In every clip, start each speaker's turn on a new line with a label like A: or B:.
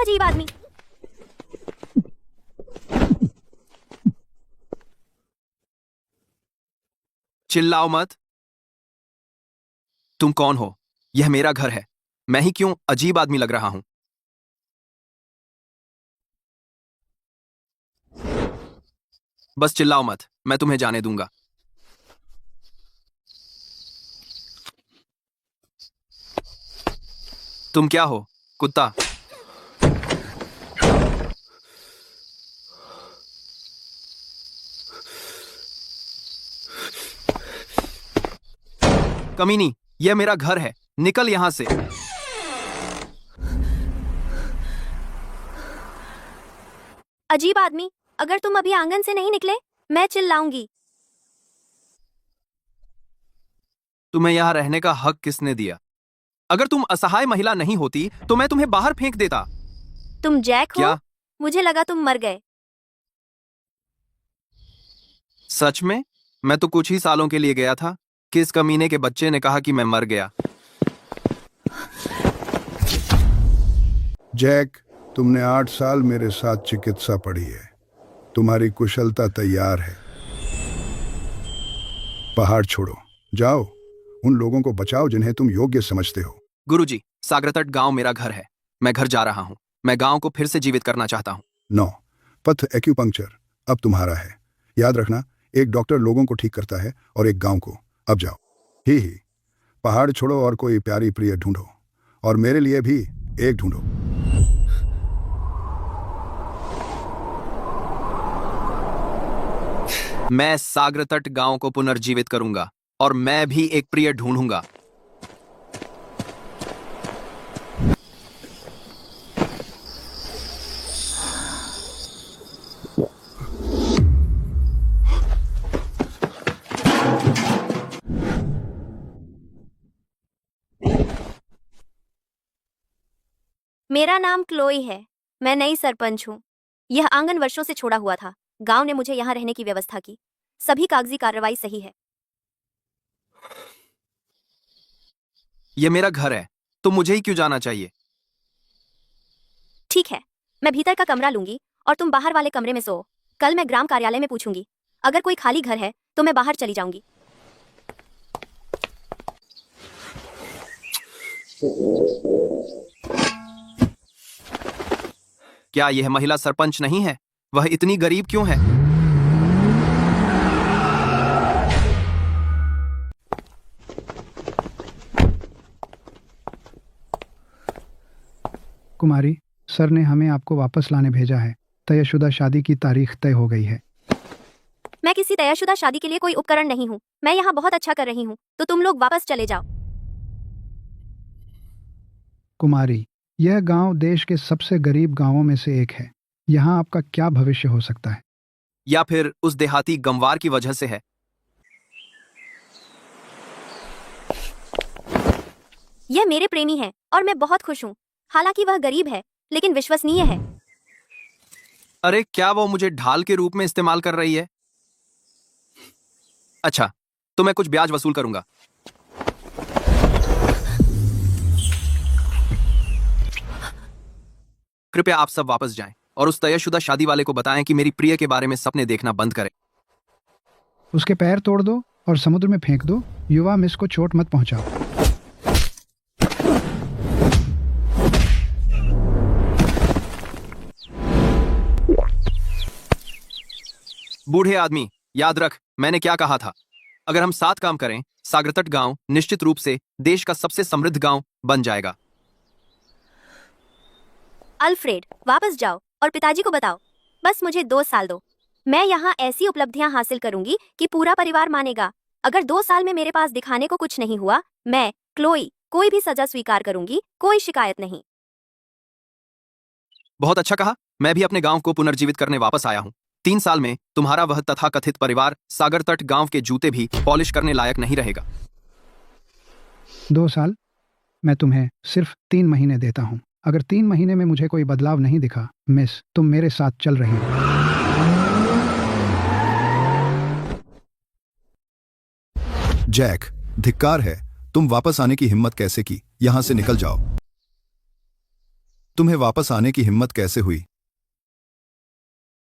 A: अजीब आदमी।
B: चिल्लाओ मत। तुम कौन हो? यह मेरा घर है। मैं ही क्यों अजीब आदमी लग रहा हूं? बस चिल्लाओ मत, मैं तुम्हें जाने दूंगा। तुम क्या हो, कुत्ता? कमीनी, यह मेरा घर है, निकल यहां से।
A: अजीब आदमी, अगर तुम अभी आंगन से नहीं निकले मैं चिल्लाऊंगी।
B: तुम्हें यहां रहने का हक किसने दिया? अगर तुम असहाय महिला नहीं होती तो मैं तुम्हें बाहर फेंक देता।
A: तुम जैक हो?
B: क्या?
A: मुझे लगा तुम मर गए।
B: सच में? मैं तो कुछ ही सालों के लिए गया था। किस कमीने के बच्चे ने कहा कि मैं मर गया?
C: जैक, तुमने 8 साल मेरे साथ चिकित्सा पढ़ी है। तुम्हारी कुशलता तैयार है। पहाड़ छोड़ो, जाओ, उन लोगों को बचाओ जिन्हें तुम योग्य समझते हो।
B: गुरुजी, सागरतट गांव मेरा घर है। मैं घर जा रहा हूं। मैं गांव को फिर से जीवित करना चाहता हूं।
C: 9 पथ एक्यूपंक्चर अब तुम्हारा है। याद रखना, एक डॉक्टर लोगों को ठीक करता है और एक गांव को। अब जाओ। ही पहाड़ छोड़ो और कोई प्यारी प्रिय ढूंढो, और मेरे लिए भी एक ढूंढो।
B: मैं सागरतट गांव को पुनर्जीवित करूंगा और मैं भी एक प्रिय ढूंढूंगा।
A: मेरा नाम क्लोई है। मैं नई सरपंच हूँ। यह आंगन वर्षों से छोड़ा हुआ था। गांव ने मुझे यहाँ रहने की व्यवस्था की। सभी कागजी कार्रवाई सही है।
B: यह मेरा घर है, तो मुझे ही क्यों जाना चाहिए?
A: ठीक है, मैं भीतर का कमरा लूंगी और तुम बाहर वाले कमरे में सो। कल मैं ग्राम कार्यालय में पूछूंगी। अगर कोई खाली घर है तो मैं बाहर चली जाऊंगी।
B: क्या यह महिला सरपंच नहीं है? वह इतनी गरीब क्यों है?
D: कुमारी, सर ने हमें आपको वापस लाने भेजा है। तयशुदा शादी की तारीख तय हो गई है।
A: मैं किसी तयशुदा शादी के लिए कोई उपकरण नहीं हूँ। मैं यहाँ बहुत अच्छा कर रही हूँ, तो तुम लोग वापस चले जाओ।
D: कुमारी, यह गांव देश के सबसे गरीब गांवों में से एक है। यहाँ आपका क्या भविष्य हो सकता है?
B: या फिर उस देहाती गंवार की वजह से है?
A: यह मेरे प्रेमी है और मैं बहुत खुश हूँ। हालांकि वह गरीब है लेकिन विश्वसनीय है।
B: अरे, क्या वो मुझे ढाल के रूप में इस्तेमाल कर रही है? अच्छा, तो मैं कुछ ब्याज वसूल करूंगा। कृपया आप सब वापस जाएं और उस तयशुदा शादी वाले को बताएं कि मेरी प्रिय के बारे में सपने देखना बंद करे।
D: उसके पैर तोड़ दो और समुद्र में फेंक दो। युवा मिस को चोट मत पहुंचाओ।
B: बूढ़े आदमी, याद रख मैंने क्या कहा था। अगर हम साथ काम करें, सागरतट गांव निश्चित रूप से देश का सबसे समृद्ध गांव बन जाएगा।
A: अल्फ्रेड, वापस जाओ और पिताजी को बताओ। बस मुझे 2 साल दो। मैं यहाँ ऐसी उपलब्धियां हासिल करूंगी कि पूरा परिवार मानेगा। अगर 2 साल में मेरे पास दिखाने को कुछ नहीं हुआ, मैं क्लोई कोई भी सजा स्वीकार करूंगी। कोई शिकायत नहीं।
B: बहुत अच्छा कहा। मैं भी अपने गांव को पुनर्जीवित करने वापस आया हूं। 3 साल में तुम्हारा वह तथाकथित परिवार सागरतट गांव के जूते भी पॉलिश करने लायक नहीं रहेगा।
D: 2 साल? मैं तुम्हें सिर्फ 3 महीने देता हूँ। अगर 3 महीने में मुझे कोई बदलाव नहीं दिखा, मिस, तुम मेरे साथ चल रही हो।
C: जैक, धिक्कार है। तुम वापस आने की हिम्मत कैसे की? यहां से निकल जाओ। तुम्हें वापस आने की हिम्मत कैसे हुई?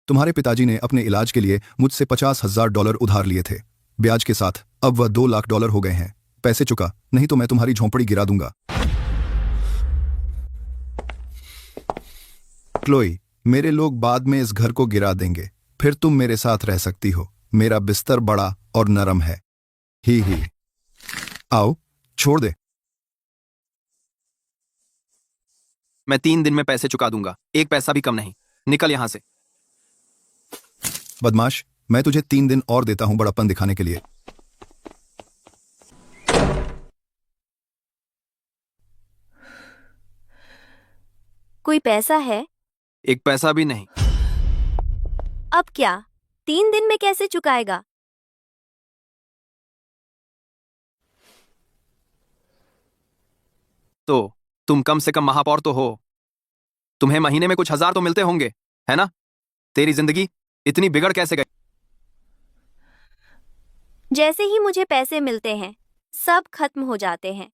C: तुम्हारे पिताजी ने अपने इलाज के लिए मुझसे $50,000 उधार लिए थे, ब्याज के साथ। अब वह $2 लाख हो गए हैं। पैसे चुका, नहीं तो मैं तुम्हारी झोंपड़ी गिरा दूंगा। क्लोई, मेरे लोग बाद में इस घर को गिरा देंगे, फिर तुम मेरे साथ रह सकती हो। मेरा बिस्तर बड़ा और नरम है। ही आओ, छोड़ दे।
B: मैं 3 दिन में पैसे चुका दूंगा, एक पैसा भी कम नहीं। निकल यहां से।
C: बदमाश, मैं तुझे 3 दिन और देता हूं बड़प्पन दिखाने के लिए।
A: कोई पैसा है?
B: एक पैसा भी नहीं।
A: अब क्या? 3 दिन में कैसे चुकाएगा?
B: तो तुम कम से कम महापौर तो हो, तुम्हें महीने में कुछ हजार तो मिलते होंगे, है ना? तेरी जिंदगी इतनी बिगड़ कैसे गई?
A: जैसे ही मुझे पैसे मिलते हैं सब खत्म हो जाते हैं।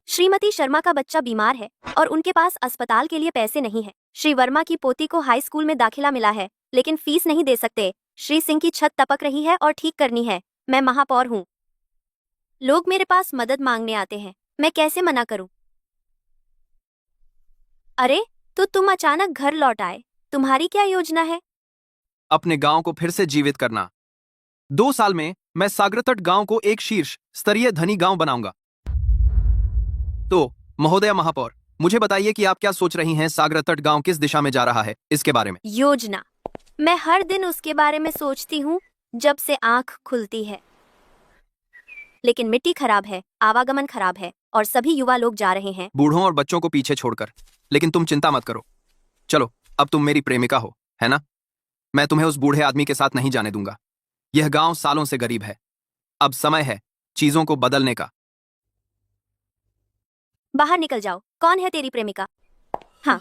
A: श्रीमती शर्मा का बच्चा बीमार है और उनके पास अस्पताल के लिए पैसे नहीं है। श्री वर्मा की पोती को हाई स्कूल में दाखिला मिला है, लेकिन फीस नहीं दे सकते। श्री सिंह की छत टपक रही है और ठीक करनी है। मैं महापौर हूँ। लोग मेरे पास मदद मांगने आते हैं, मैं कैसे मना करूं? अरे, तो तुम अचानक घर लौट आए, तुम्हारी क्या योजना है?
B: अपने गांव को फिर से जीवित करना। 2 साल में मैं सागरतट गांव को एक शीर्ष स्तरीय धनी गांव बनाऊंगा। तो महोदय महापौर, मुझे बताइए कि आप क्या सोच रही हैं? सागरतट गांव किस दिशा में जा रहा है, इसके बारे में।
A: योजना? मैं हर दिन उसके बारे में सोचती हूँ जब से आंख खुलती है। लेकिन मिट्टी खराब है, आवागमन खराब है और सभी युवा लोग जा रहे हैं
B: बूढ़ों और बच्चों को पीछे छोड़कर। लेकिन तुम चिंता मत करो। चलो, अब तुम मेरी प्रेमिका हो, है ना? मैं तुम्हें उस बूढ़े आदमी के साथ नहीं जाने दूंगा। यह गांव सालों से गरीब है। अब समय है चीजों को बदलने का।
A: बाहर निकल जाओ। कौन है तेरी प्रेमिका? हाँ,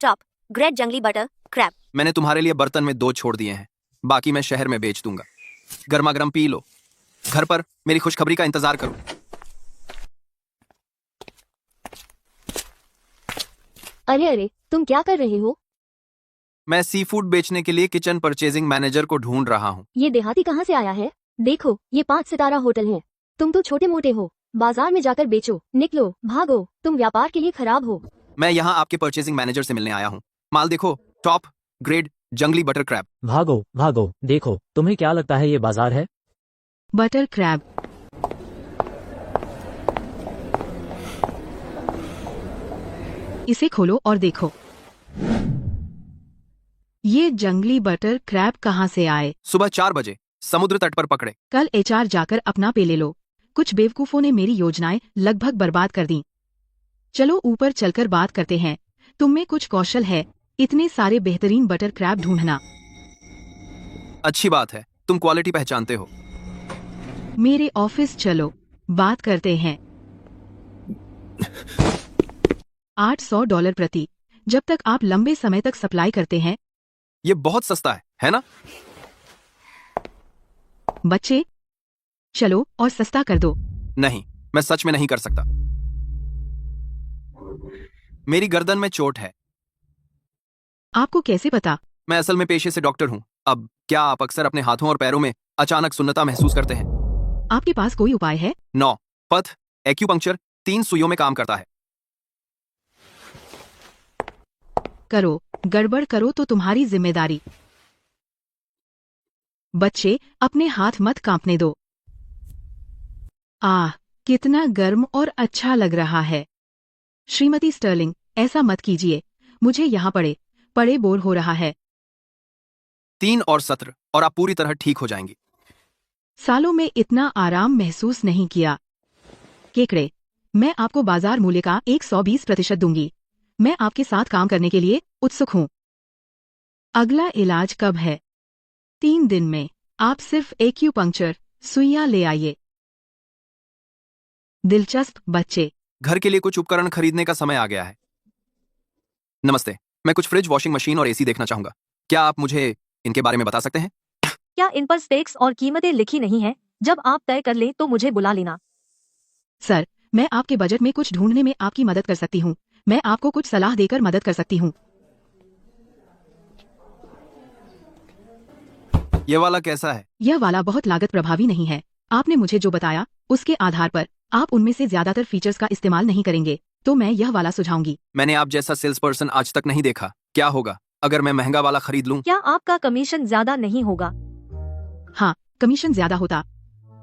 A: टॉप ग्रेट जंगली बटर क्रैब।
B: मैंने तुम्हारे लिए बर्तन में 2 छोड़ दिए हैं, बाकी मैं शहर में बेच दूंगा। गर्मा गर्म पी लो। घर पर मेरी खुशखबरी का इंतजार करो।
E: अरे अरे, तुम क्या कर रहे हो?
B: मैं सी फूड बेचने के लिए किचन परचेजिंग मैनेजर को ढूंढ रहा हूँ।
E: ये देहाती कहाँ से आया है? देखो, ये 5 सितारा होटल है। तुम तो छोटे मोटे हो, बाजार में जाकर बेचो। निकलो, भागो, तुम व्यापार के लिए खराब हो।
B: मैं यहाँ आपके परचेजिंग मैनेजर से मिलने आया हूँ। माल देखो, टॉप ग्रेड जंगली बटर क्रैब।
F: भागो भागो, देखो, तुम्हें क्या लगता है ये बाजार है?
G: Butter crab. इसे खोलो और देखो, ये जंगली बटर क्रैब कहाँ से आए?
B: सुबह 4 बजे समुद्र तट पर पकड़े।
G: कल एचआर जाकर अपना पे ले लो। कुछ बेवकूफों ने मेरी योजनाएं लगभग बर्बाद कर दी। चलो ऊपर चलकर बात करते हैं। तुम में कुछ कौशल है, इतने सारे बेहतरीन बटर क्रैब ढूंढना।
B: अच्छी बात है, तुम क्वालिटी पहचानते हो।
G: मेरे ऑफिस चलो, बात करते हैं। $800 प्रति। जब तक आप लंबे समय तक सप्लाई करते हैं।
B: ये बहुत सस्ता है ना?
G: बच्चे, चलो और सस्ता कर दो।
B: नहीं, मैं सच में नहीं कर सकता। मेरी गर्दन में चोट है।
G: आपको कैसे पता?
B: मैं असल में पेशे से डॉक्टर हूँ। अब क्या आप अक्सर अपने हाथों और पैरों में अचानक सुन्नता महसूस करते हैं?
G: आपके पास कोई उपाय है?
B: 9 पथ एक्यूपंक्चर 3 सुइयों में काम करता है।
G: करो, गड़बड़ करो तो तुम्हारी जिम्मेदारी। बच्चे, अपने हाथ मत कांपने दो। आह, कितना गर्म और अच्छा लग रहा है। श्रीमती स्टर्लिंग, ऐसा मत कीजिए। मुझे यहाँ पड़े पड़े बोर हो रहा है।
B: 3 और सत्र और आप पूरी तरह ठीक हो जाएंगी।
G: सालों में इतना आराम महसूस नहीं किया। केकड़े, मैं आपको बाजार मूल्य का 120% दूंगी। मैं आपके साथ काम करने के लिए उत्सुक हूँ। अगला इलाज कब है? 3 दिन में। आप सिर्फ एक्यूपंक्चर सुइयां ले आइए। दिलचस्प बच्चे।
B: घर के लिए कुछ उपकरण खरीदने का समय आ गया है। नमस्ते, मैं कुछ फ्रिज, वॉशिंग मशीन और एसी देखना चाहूंगा। क्या आप मुझे इनके बारे में बता सकते हैं?
E: क्या इन पर स्पेक्स और कीमतें लिखी नहीं है? जब आप तय कर लें तो मुझे बुला लेना।
G: सर, मैं आपके बजट में कुछ ढूंढने में आपकी मदद कर सकती हूँ। मैं आपको कुछ सलाह देकर मदद कर सकती हूँ।
B: ये वाला कैसा है?
G: यह वाला बहुत लागत प्रभावी नहीं है। आपने मुझे जो बताया उसके आधार पर आप उनमें से ज्यादातर फीचर्स का इस्तेमाल नहीं करेंगे, तो मैं यह वाला सुझाऊंगी।
B: मैंने आप जैसा सेल्स पर्सन आज तक नहीं देखा। क्या होगा अगर मैं महंगा वाला खरीद लूं?
E: क्या आपका कमीशन ज्यादा नहीं होगा?
G: हाँ, कमीशन ज्यादा होता,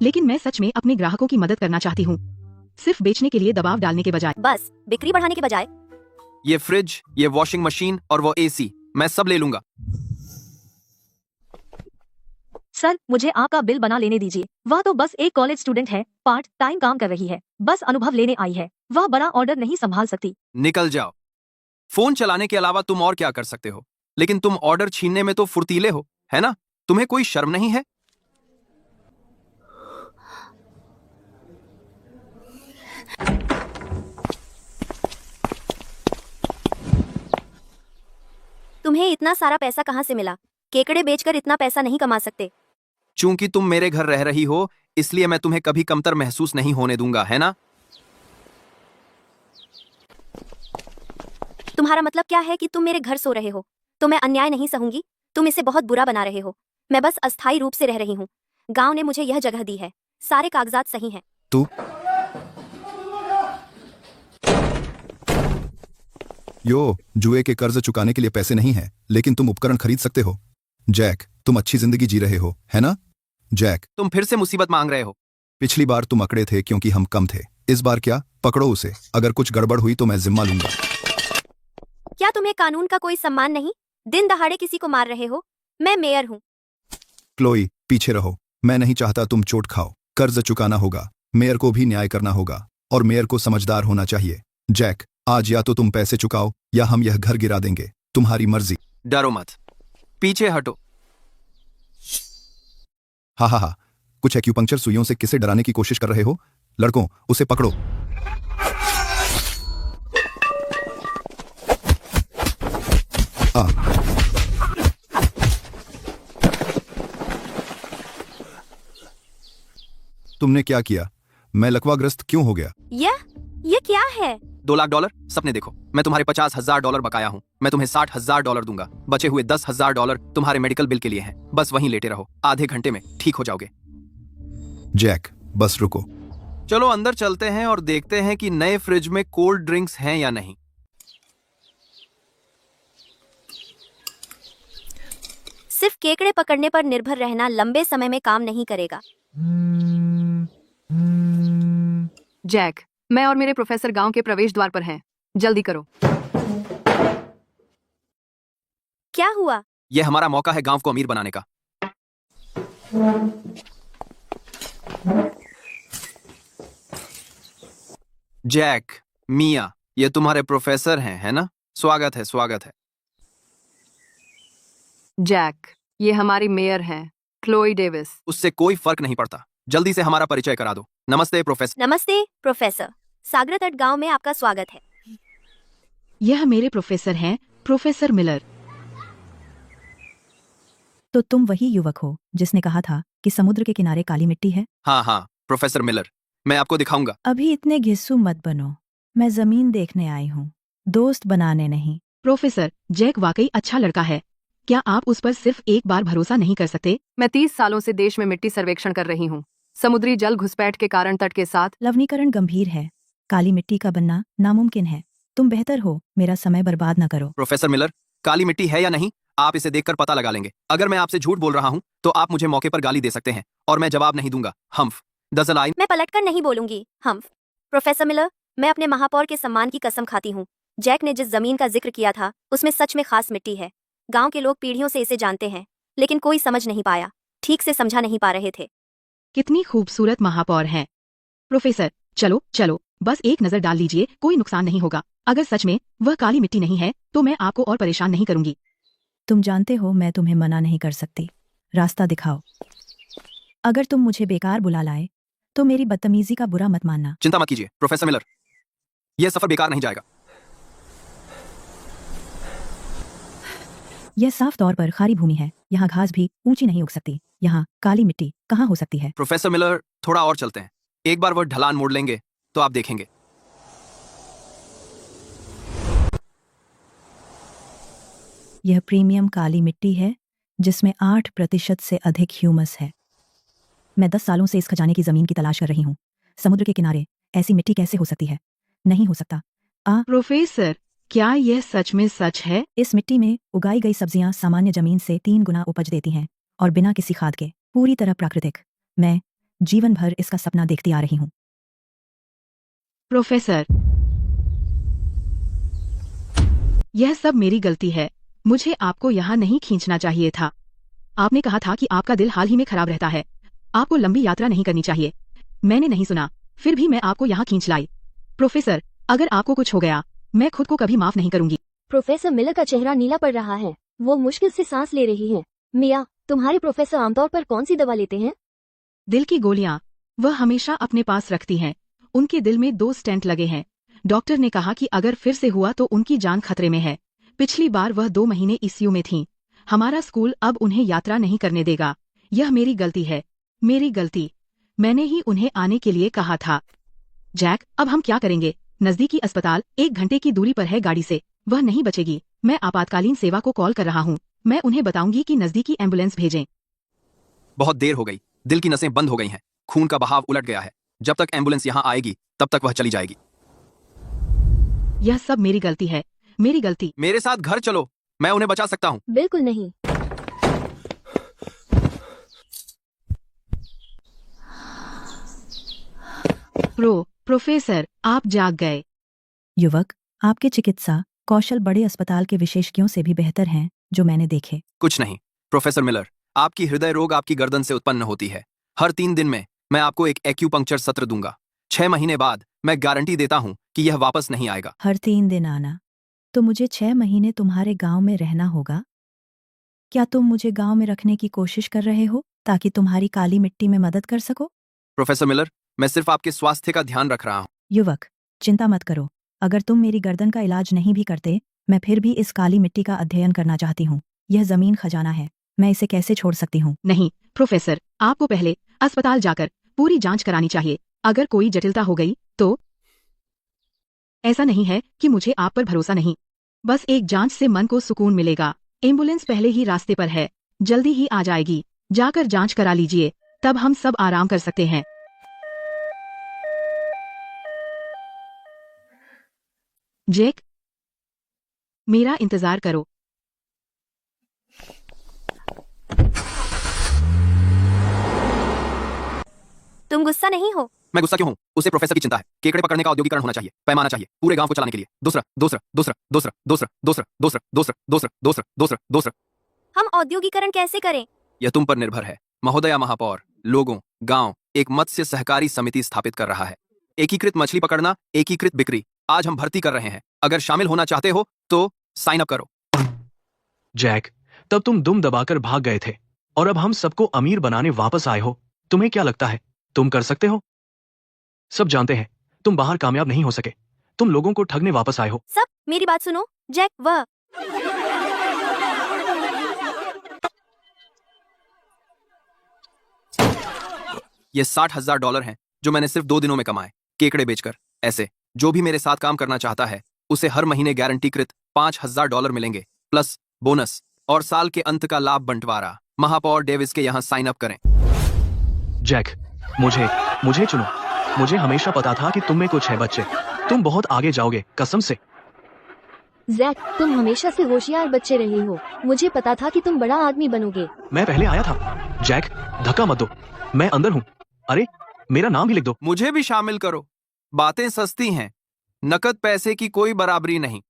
G: लेकिन मैं सच में अपने ग्राहकों की मदद करना चाहती हूँ, सिर्फ बेचने के लिए दबाव डालने के बजाय।
A: बस बिक्री बढ़ाने के बजाय।
B: ये फ्रिज, ये वॉशिंग मशीन और वो एसी मैं सब ले लूंगा।
E: सर, मुझे आपका बिल बना लेने दीजिए। वह तो बस एक कॉलेज स्टूडेंट है, पार्ट टाइम काम कर रही है, बस अनुभव लेने आई है। वह बड़ा ऑर्डर नहीं संभाल सकती।
B: निकल जाओ। फोन चलाने के अलावा तुम और क्या कर सकते हो? लेकिन तुम ऑर्डर छीनने में तो फुर्तीले हो, है ना? तुम्हें कोई शर्म नहीं है?
A: तुम्हें इतना सारा पैसा कहाँ से मिला? केकड़े बेचकर इतना पैसा नहीं कमा सकते।
B: चूंकि तुम मेरे घर रह रही हो, इसलिए मैं तुम्हें कभी कमतर महसूस नहीं होने दूंगा, है ना?
A: तुम्हारा मतलब क्या है कि तुम मेरे घर सो रहे हो? तो मैं अन्याय नहीं सहूंगी। तुम इसे बहुत बुरा बना रहे हो। मैं बस अस्थायी रूप से रह रही हूँ। गांव ने मुझे यह जगह दी है। सारे कागजात सही हैं।
C: तू यो जुए के कर्ज चुकाने के लिए पैसे नहीं है, लेकिन तुम उपकरण खरीद सकते हो। जैक, तुम अच्छी जिंदगी जी रहे हो, है ना? जैक,
B: तुम फिर से मुसीबत मांग रहे हो।
C: पिछली बार तुम अकड़े थे क्योंकि हम कम थे। इस बार क्या? पकड़ो उसे। अगर कुछ गड़बड़ हुई तो मैं जिम्मा लूंगा।
A: क्या तुम्हें कानून का कोई सम्मान नहीं? दिन दहाड़े किसी को मार रहे हो। मैं मेयर हूँ।
C: क्लोई, पीछे रहो। मैं नहीं चाहता तुम चोट खाओ। कर्ज चुकाना होगा, मेयर को भी न्याय करना होगा, और मेयर को समझदार होना चाहिए। जैक, आज या तो तुम पैसे चुकाओ या हम यह घर गिरा देंगे। तुम्हारी मर्जी।
B: डरो मत, पीछे हटो।
C: हा हा हा, कुछ एक्यूपंक्चर सुइयों से किसे डराने की कोशिश कर रहे हो? लड़कों, उसे पकड़ो। तुमने क्या किया? मैं लकवाग्रस्त क्यों हो गया?
A: ये क्या है?
B: $2 लाख? सपने देखो। मैं तुम्हारे $50,000 बकाया हूँ। मैं तुम्हें $60,000 दूंगा। बचे हुए $10,000 तुम्हारे मेडिकल बिल के लिए हैं। बस वहीं लेटे रहो, आधे घंटे में ठीक हो जाओगे।
C: जैक, बस रुको।
B: चलो अंदर चलते हैं और देखते हैं कि नए फ्रिज में कोल्ड ड्रिंक्स हैं या नहीं।
A: सिर्फ केकड़े पकड़ने पर निर्भर रहना लंबे समय में काम नहीं करेगा।
H: जैक, मैं और मेरे प्रोफेसर गांव के प्रवेश द्वार पर हैं। जल्दी करो।
A: क्या हुआ?
B: यह हमारा मौका है गांव को अमीर बनाने का। जैक, मिया, ये तुम्हारे प्रोफेसर हैं, है ना? स्वागत है, स्वागत है।
H: जैक, ये हमारी मेयर हैं, क्लोई डेविस।
B: उससे कोई फर्क नहीं पड़ता। जल्दी से हमारा परिचय करा दो। नमस्ते प्रोफेसर।
A: नमस्ते प्रोफेसर। सागर तट गांव में आपका स्वागत है।
G: यह मेरे प्रोफेसर हैं, प्रोफेसर मिलर।
I: तो तुम वही युवक हो जिसने कहा था कि समुद्र के किनारे काली मिट्टी है?
B: हाँ हाँ प्रोफेसर मिलर, मैं आपको दिखाऊंगा।
I: अभी इतने घिस्सू मत बनो। मैं जमीन देखने आई हूँ, दोस्त बनाने नहीं।
G: प्रोफेसर, जैक वाकई अच्छा लड़का है। क्या आप उस पर सिर्फ एक बार भरोसा नहीं कर सकते?
H: मैं 30 सालों से देश में मिट्टी सर्वेक्षण कर रही हूँ। समुद्री जल घुसपैठ के कारण तट के साथ
I: लवणीकरण गंभीर है। काली मिट्टी का बनना नामुमकिन है। तुम बेहतर हो मेरा समय बर्बाद न करो।
B: प्रोफेसर मिलर, काली मिट्टी है या नहीं, आप इसे देखकर पता लगा लेंगे। अगर मैं आपसे झूठ बोल रहा हूँ तो आप मुझे मौके पर गाली दे सकते हैं और मैं जवाब नहीं दूंगा। हम्फ, दजलाई।
A: मैं पलटकर नहीं बोलूंगी। हम्फ। प्रोफेसर मिलर, मैं अपने महापौर के सम्मान की कसम खाती हूँ। जैक ने जिस जमीन का जिक्र किया था उसमें सच में खास मिट्टी है। गांव के लोग पीढ़ियों से इसे जानते हैं, लेकिन कोई समझ नहीं पाया, ठीक से समझा नहीं पा रहे थे।
G: कितनी खूबसूरत महापौर हैं। प्रोफेसर, चलो चलो, बस एक नजर डाल लीजिए, कोई नुकसान नहीं होगा। अगर सच में वह काली मिट्टी नहीं है तो मैं आपको और परेशान नहीं करूंगी।
I: तुम जानते हो मैं तुम्हें मना नहीं कर सकती। रास्ता दिखाओ। अगर तुम मुझे बेकार बुला लाए तो मेरी बदतमीजी का बुरा मत मानना।
B: चिंता मत कीजिए प्रोफेसर मिलर, यह सफर बेकार नहीं जाएगा।
I: यह साफ तौर पर खारी भूमि है। यहाँ घास भी ऊंची नहीं उग सकती। यहाँ काली मिट्टी कहाँ हो सकती है?
B: प्रोफेसर मिलर, थोड़ा और चलते हैं। एक बार वह ढलान मोड़ लेंगे तो आप देखेंगे।
I: यह प्रीमियम काली मिट्टी है जिसमें 8% से अधिक ह्यूमस है। मैं 10 सालों से इस खजाने की जमीन की तलाश कर रही हूँ। समुद्र के किनारे ऐसी मिट्टी कैसे हो सकती है? नहीं हो सकता।
G: प्रोफेसर, क्या यह सच में सच है?
I: इस मिट्टी में उगाई गई सब्जियां सामान्य जमीन से 3 गुना उपज देती हैं और बिना किसी खाद के, पूरी तरह प्राकृतिक। मैं जीवन भर इसका सपना देखती आ रही हूँ।
G: प्रोफेसर, यह सब मेरी गलती है। मुझे आपको यहाँ नहीं खींचना चाहिए था। आपने कहा था कि आपका दिल हाल ही में खराब रहता है, आपको लंबी यात्रा नहीं करनी चाहिए। मैंने नहीं सुना, फिर भी मैं आपको यहाँ खींच लाई। प्रोफेसर, अगर आपको कुछ हो गया, मैं खुद को कभी माफ नहीं करूंगी।
E: प्रोफेसर मिलर का चेहरा नीला पड़ रहा है। वो मुश्किल से सांस ले रही है। मिया, तुम्हारे प्रोफेसर आमतौर पर कौन सी दवा लेते हैं?
G: दिल की गोलियां वह हमेशा अपने पास रखती हैं। उनके दिल में 2 स्टेंट लगे हैं। डॉक्टर ने कहा कि अगर फिर से हुआ तो उनकी जान खतरे में है। पिछली बार वह 2 महीने ICU में थीं। हमारा स्कूल अब उन्हें यात्रा नहीं करने देगा। यह मेरी गलती है, मेरी गलती। मैंने ही उन्हें आने के लिए कहा था। जैक, अब हम क्या करेंगे? नजदीकी अस्पताल 1 घंटे की दूरी पर है गाड़ी से। वह नहीं बचेगी। मैं आपातकालीन सेवा को कॉल कर रहा हूँ। मैं उन्हें बताऊंगी कि नजदीकी एम्बुलेंस भेजें।
B: बहुत देर हो गई। दिल की नसें बंद हो गई हैं। खून का बहाव उलट गया है। जब तक एम्बुलेंस यहाँ आएगी तब तक वह चली जाएगी।
G: यह सब मेरी गलती है, मेरी गलती।
B: मेरे साथ घर चलो, मैं उन्हें बचा सकता हूँ।
E: बिल्कुल नहीं।
G: प्रोफेसर, आप जाग गए।
I: युवक, आपके चिकित्सा कौशल बड़े अस्पताल के विशेषज्ञों से भी बेहतर हैं जो मैंने देखे।
B: कुछ नहीं प्रोफेसर मिलर, आपकी हृदय रोग आपकी गर्दन से उत्पन्न होती है। हर 3 दिन में मैं आपको एक एक्यूपंक्चर सत्र दूंगा। 6 महीने बाद मैं गारंटी देता हूँ कि यह वापस नहीं आएगा।
I: हर 3 दिन आना? तो मुझे 6 महीने तुम्हारे गांव में रहना होगा? क्या तुम मुझे गांव में रखने की कोशिश कर रहे हो ताकि तुम्हारी काली मिट्टी में मदद कर सको?
B: प्रोफेसर मिलर, मैं सिर्फ आपके स्वास्थ्य का ध्यान रख रहा हूँ।
I: युवक, चिंता मत करो। अगर तुम मेरी गर्दन का इलाज नहीं भी करते, मैं फिर भी इस काली मिट्टी का अध्ययन करना चाहती हूँ। यह जमीन खजाना है, मैं इसे कैसे छोड़ सकती हूँ?
G: नहीं प्रोफेसर, आपको पहले अस्पताल जाकर पूरी जांच करानी चाहिए। अगर कोई जटिलता हो गई तो। ऐसा नहीं है कि मुझे आप पर भरोसा नहीं, बस एक जांच से मन को सुकून मिलेगा। एम्बुलेंस पहले ही रास्ते पर है, जल्दी ही आ जाएगी। जाकर जांच करा लीजिए, तब हम सब आराम कर सकते हैं। जैक, मेरा इंतजार करो।
A: तुम गुस्सा नहीं हो?
B: मैं गुस्सा क्यों हूँ? उसे प्रोफेसर की चिंता है। केकड़े पकड़ने का औद्योगिकरण होना चाहिए, पैमाना चाहिए पूरे गांव को चलाने के लिए। दूसरा दूसरा दूसरा दूसरा दूसरा दूसरा दूसरा दूसरा दूसरा दूसरा दूसरा दूसरा।
A: हम औद्योगिकरण कैसे करें?
B: यह तुम पर निर्भर है। महोदया महापौर, लोगों, गांव एक मत्स्य सहकारी समिति स्थापित कर रहा है। एकीकृत मछली पकड़ना, एकीकृत बिक्री। आज हम भर्ती कर रहे हैं। अगर शामिल होना चाहते हो तो साइन अप करो।
J: जैक, तब तुम दुम दबाकर भाग गए थे और अब हम सबको अमीर बनाने वापस आए हो। तुम्हें क्या लगता है तुम कर सकते हो? सब जानते हैं तुम बाहर कामयाब नहीं हो सके। तुम लोगों को ठगने वापस आए हो।
A: सब मेरी बात सुनो। जैक, वह
B: ये $60,000 हैं जो मैंने सिर्फ 2 दिनों में कमाए केकड़े बेचकर। ऐसे जो भी मेरे साथ काम करना चाहता है उसे हर महीने गारंटीकृत $5,000 मिलेंगे, प्लस बोनस और साल के अंत का लाभ बंटवारा। महापौर डेविस के यहाँ साइन अप करें।
J: जैक, मुझे चुनो। मुझे हमेशा पता था कि तुम में कुछ है बच्चे। तुम बहुत आगे जाओगे, कसम से।
E: जैक, तुम हमेशा से होशियार बच्चे रहे हो। मुझे पता था कि तुम बड़ा आदमी बनोगे।
J: मैं पहले आया था। जैक, धक्का मत दो, मैं अंदर हूँ। अरे, मेरा नाम भी लिख दो।
B: मुझे भी शामिल करो। बातें सस्ती हैं, नकद पैसे की कोई बराबरी नहीं।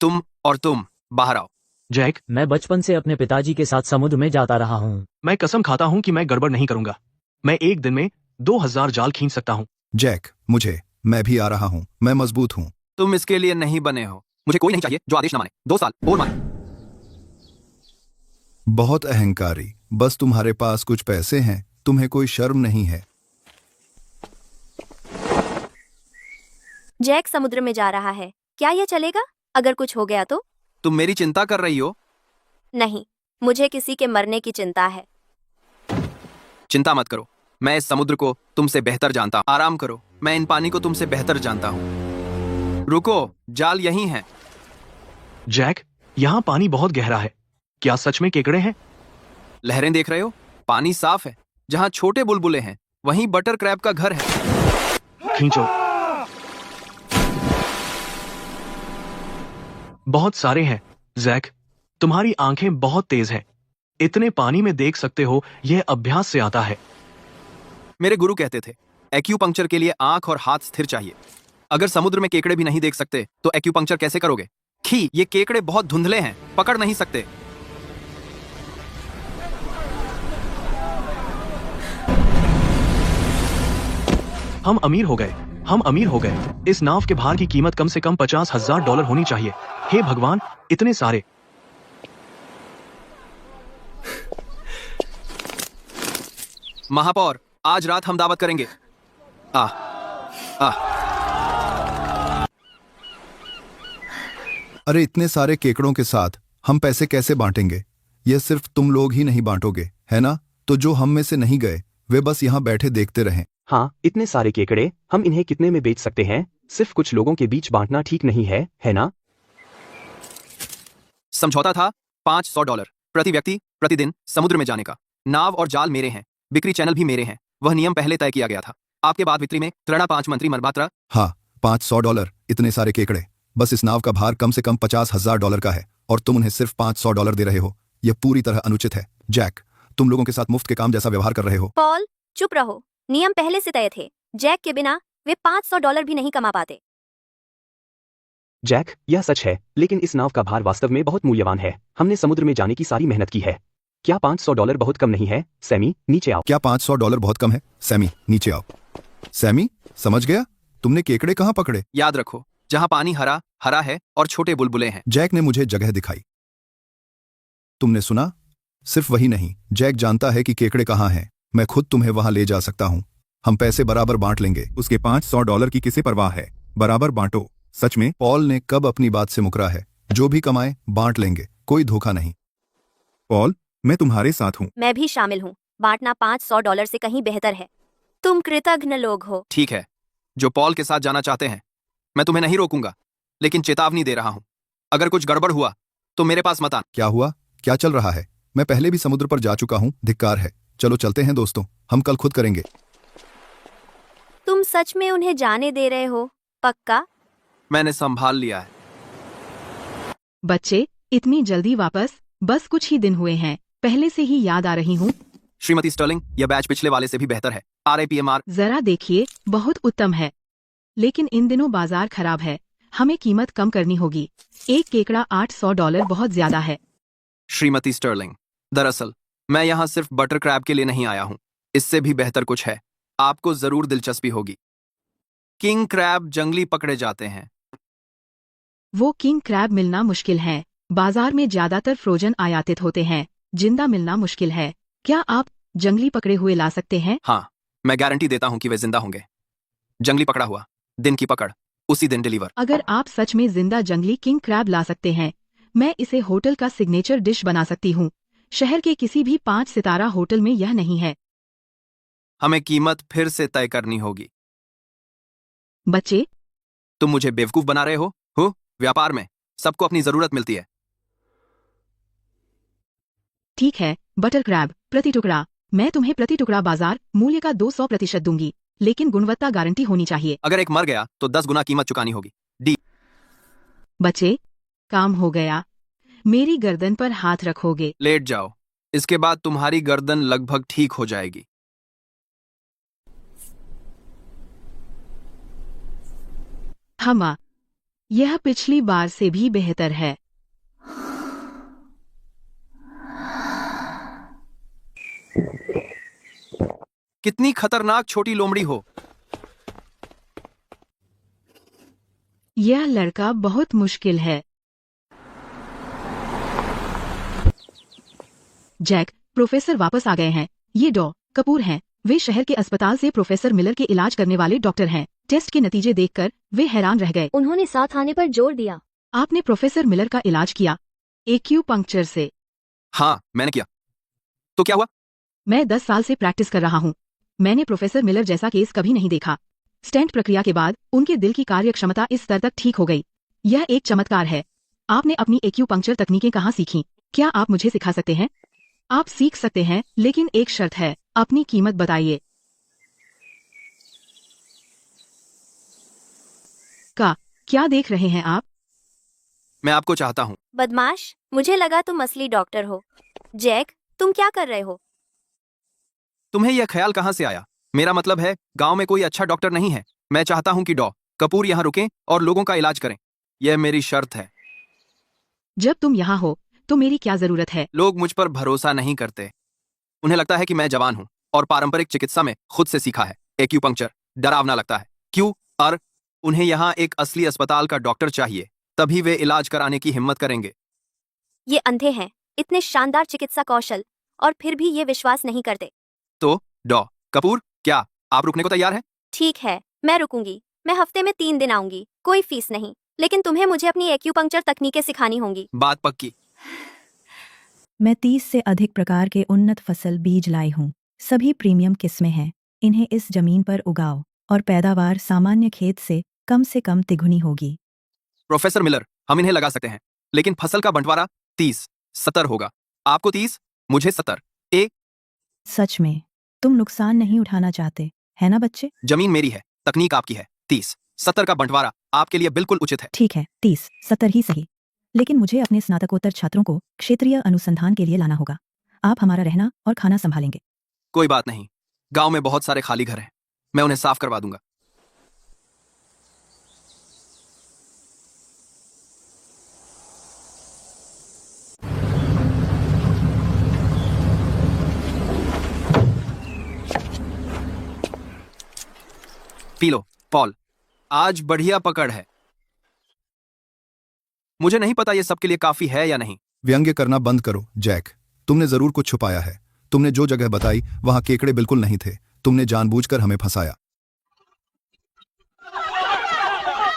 B: तुम और तुम बाहर आओ।
J: जैक,
F: मैं बचपन से अपने पिताजी के साथ समुद्र में जाता रहा हूँ।
J: मैं कसम खाता हूँ कि मैं गड़बड़ नहीं करूंगा। मैं एक दिन में 2000 जाल खींच सकता हूँ।
C: जैक, मैं भी आ रहा हूँ। मैं मजबूत हूँ।
B: तुम इसके लिए नहीं बने हो। मुझे कोई नहीं चाहिए जो आदेश न माने। 2 साल और माने।
C: बहुत अहंकारी। बस तुम्हारे पास कुछ पैसे हैं, तुम्हें कोई शर्म नहीं है।
A: जैक समुद्र में जा रहा है। क्या यह चलेगा? अगर कुछ हो गया तो?
B: तुम मेरी चिंता कर रही हो?
A: नहीं, मुझे किसी के मरने की चिंता है।
B: चिंता मत करो, मैं इस समुद्र को तुमसे बेहतर जानता हूँ। आराम करो, मैं इन पानी को तुमसे बेहतर जानता हूँ। रुको, जाल यहीं है।
J: जैक, यहाँ पानी बहुत गहरा है। क्या सच में केकड़े हैं?
B: लहरें देख रहे हो? पानी साफ है। जहाँ छोटे बुलबुले हैं वहीं बटर क्रैब का घर है।
J: खींचो। बहुत सारे हैं। जैक, तुम्हारी आंखें बहुत तेज हैं। इतने पानी में देख सकते हो, यह अभ्यास से आता है।
B: मेरे गुरु कहते थे, एक्यूपंक्चर के लिए आंख और हाथ स्थिर चाहिए। अगर समुद्र में केकड़े भी नहीं देख सकते तो एक्यूपंक्चर कैसे करोगे? ये केकड़े बहुत धुंधले हैं, पकड़ नहीं सकते।
J: हम अमीर हो गए, हम अमीर हो गए। इस नाव के भार की कीमत कम से कम $50,000 होनी चाहिए। हे भगवान, इतने सारे।
B: महापौर, आज रात हम दावत करेंगे।
C: अरे इतने सारे केकड़ों के साथ हम पैसे कैसे बांटेंगे? यह सिर्फ तुम लोग ही नहीं बांटोगे, है ना? तो जो हम में से नहीं गए वे बस यहाँ बैठे देखते रहें।
K: हाँ, इतने सारे केकड़े हम इन्हें कितने में बेच सकते हैं? सिर्फ कुछ लोगों के बीच बांटना ठीक नहीं है ना?
B: समझौता था $500 प्रति व्यक्ति प्रतिदिन समुद्र में जाने का। नाव और जाल मेरे हैं, बिक्री चैनल भी मेरे हैं। वह नियम पहले तय किया गया था। आपके बाद बिक्री में 5 मंत्री मरबात्रा।
C: हाँ, $500। इतने सारे केकड़े। बस इस नाव का भार कम से कम $50,000 का है और तुम उन्हें सिर्फ $500 दे रहे हो। यह पूरी तरह अनुचित है। जैक, तुम लोगों के साथ मुफ्त के काम जैसा व्यवहार कर रहे हो।
A: पॉल, चुप रहो। नियम पहले से तय थे। जैक के बिना वे $500 भी नहीं कमा पाते।
K: जैक, यह सच है, लेकिन इस नाव का भार वास्तव में बहुत मूल्यवान है। हमने समुद्र में जाने की सारी मेहनत की है। क्या $500 बहुत कम नहीं है? सैमी, नीचे आओ।
C: क्या $500 बहुत कम है? सैमी, नीचे आओ। सैमी, समझ गया? तुमने केकड़े कहाँ पकड़े?
B: याद रखो, जहाँ पानी हरा हरा है और छोटे बुलबुले हैं।
C: जैक ने मुझे जगह दिखाई। तुमने सुना? सिर्फ वही नहीं, जैक जानता है कि केकड़े कहाँ हैं। मैं खुद तुम्हें वहां ले जा सकता हूं। हम पैसे बराबर बांट लेंगे।
L: उसके $500 की किसे परवाह है? बराबर बांटो। सच में?
C: पॉल ने कब अपनी बात से मुकरा है। जो भी कमाए बांट लेंगे, कोई धोखा नहीं।
L: पॉल, मैं तुम्हारे साथ हूँ।
A: मैं भी शामिल हूँ। बांटना $500 से कहीं बेहतर है। तुम कृतज्ञ लोग हो।
B: ठीक है, जो पॉल के साथ जाना चाहते हैं, मैं तुम्हें नहीं रोकूंगा, लेकिन चेतावनी दे रहा हूं। अगर कुछ गड़बड़ हुआ तो मेरे पास मत आना।
C: क्या हुआ? क्या चल रहा है? मैं पहले भी समुद्र पर जा चुका हूं। धिक्कार है। चलो चलते हैं दोस्तों, हम कल खुद करेंगे।
A: तुम सच में उन्हें जाने दे रहे हो? पक्का?
B: मैंने संभाल लिया है।
G: बच्चे, इतनी जल्दी वापस? बस कुछ ही दिन हुए हैं। पहले से ही याद आ रही हूँ।
B: श्रीमती स्टर्लिंग, यह बैच पिछले वाले से भी बेहतर है। RIPMR।
G: जरा देखिए, बहुत उत्तम है। लेकिन इन दिनों बाजार खराब है। हमें कीमत कम करनी होगी। एक केकड़ा $800 बहुत ज्यादा है।
B: श्रीमती स्टर्लिंग, दरअसल मैं यहाँ सिर्फ बटर क्रैब के लिए नहीं आया हूँ। इससे भी बेहतर कुछ है। आपको जरूर दिलचस्पी होगी। किंग क्रैब जंगली पकड़े जाते हैं।
G: वो किंग क्रैब मिलना मुश्किल है। बाजार में ज्यादातर फ्रोजन आयातित होते हैं। जिंदा मिलना मुश्किल है। क्या आप जंगली पकड़े हुए ला सकते हैं?
B: हाँ, मैं गारंटी देता हूँ कि वे जिंदा होंगे। जंगली पकड़ा हुआ, दिन की पकड़, उसी दिन डिलीवर।
G: अगर आप सच में जिंदा जंगली किंग क्रैब ला सकते हैं, मैं इसे होटल का सिग्नेचर डिश बना सकती हूँ। शहर के किसी भी 5 सितारा होटल में यह नहीं है।
B: हमें कीमत फिर से तय करनी होगी।
G: बच्चे,
B: तुम मुझे बेवकूफ बना रहे हो? व्यापार में सबको अपनी जरूरत मिलती है।
G: ठीक है, बटर क्रैब प्रति टुकड़ा। मैं तुम्हें प्रति टुकड़ा बाजार मूल्य का 200% दूंगी, लेकिन गुणवत्ता गारंटी होनी चाहिए।
B: अगर एक मर गया तो 10 गुना कीमत चुकानी होगी। डी।
G: बच्चे, काम हो गया। मेरी गर्दन पर हाथ रखोगे?
B: लेट जाओ, इसके बाद तुम्हारी गर्दन लगभग ठीक हो जाएगी।
G: हमा, यह पिछली बार से भी बेहतर है।
B: कितनी खतरनाक छोटी लोमड़ी हो।
G: यह लड़का बहुत मुश्किल है। जैक, प्रोफेसर वापस आ गए हैं। ये डॉ कपूर हैं। वे शहर के अस्पताल से प्रोफेसर मिलर के इलाज करने वाले डॉक्टर हैं। टेस्ट के नतीजे देखकर वे हैरान रह गए।
E: उन्होंने साथ आने पर जोर दिया।
G: आपने प्रोफेसर मिलर का इलाज किया एक्यूपंक्चर से।
B: हाँ, मैंने किया। तो क्या हुआ?
G: मैं 10 साल से प्रैक्टिस कर रहा हूँ। मैंने प्रोफेसर मिलर जैसा केस कभी नहीं देखा। स्टेंट प्रक्रिया के बाद उनके दिल की कार्य क्षमता इस स्तर तक ठीक हो गई। यह एक चमत्कार है। आपने अपनी एक्यूपंक्चर तकनीकें कहाँ सीखी? क्या आप मुझे सिखा सकते हैं? आप सीख सकते हैं, लेकिन एक शर्त है। अपनी कीमत बताइए। क्या देख रहे हैं आप?
B: मैं आपको चाहता हूँ।
A: बदमाश, मुझे लगा तुम असली डॉक्टर हो। जैक, तुम क्या कर रहे हो?
B: तुम्हें यह ख्याल कहाँ से आया? मेरा मतलब है, गांव में कोई अच्छा डॉक्टर नहीं है। मैं चाहता हूँ कि डॉ. कपूर यहाँ रुकें और लोगों का इलाज करें। यह मेरी शर्त है।
G: जब तुम यहाँ हो तो मेरी क्या जरूरत है?
B: लोग मुझ पर भरोसा नहीं करते। उन्हें लगता है कि मैं जवान हूँ और पारंपरिक चिकित्सा में खुद से सीखा है। एक्यूपंक्चर डरावना लगता है। क्यों? और उन्हें यहाँ एक असली अस्पताल का डॉक्टर चाहिए, तभी वे इलाज कराने की हिम्मत करेंगे।
A: ये अंधे हैं, इतने शानदार चिकित्सा कौशल, और फिर भी ये विश्वास नहीं करते।
B: तो डॉ. कपूर, क्या आप रुकने को तैयार हैं?
A: ठीक है, मैं रुकूंगी। मैं हफ्ते में 3 दिन आऊंगी। कोई फीस नहीं, लेकिन तुम्हें मुझे अपनी एक्यूपंक्चर तकनीकें सिखानी होंगी।
B: बात पक्की।
I: मैं 30 से अधिक प्रकार के उन्नत फसल बीज लाई हूँ। सभी प्रीमियम किस्में हैं। इन्हें इस जमीन पर उगाओ और पैदावार सामान्य खेत से कम तिगुनी होगी।
B: प्रोफेसर मिलर, हम इन्हें लगा सकते हैं, लेकिन फसल का बंटवारा 30-70 होगा। आपको 30, मुझे 70।
I: सच में तुम नुकसान नहीं उठाना चाहते, है ना बच्चे?
B: जमीन मेरी है, तकनीक आपकी है। 30-70 का बंटवारा आपके लिए बिल्कुल उचित है।
I: ठीक है, 30-70 ही सही। लेकिन मुझे अपने स्नातकोत्तर छात्रों को क्षेत्रीय अनुसंधान के लिए लाना होगा। आप हमारा रहना और खाना संभालेंगे।
B: कोई बात नहीं, गांव में बहुत सारे खाली घर हैं, मैं उन्हें साफ करवा दूंगा। पी लो, पॉल, आज बढ़िया पकड़ है। मुझे नहीं पता ये सबके लिए काफी है या नहीं।
C: व्यंग्य करना बंद करो, जैक। तुमने जरूर कुछ छुपाया है। तुमने जो जगह बताई वहां केकड़े बिल्कुल नहीं थे। तुमने जानबूझकर हमें फंसाया।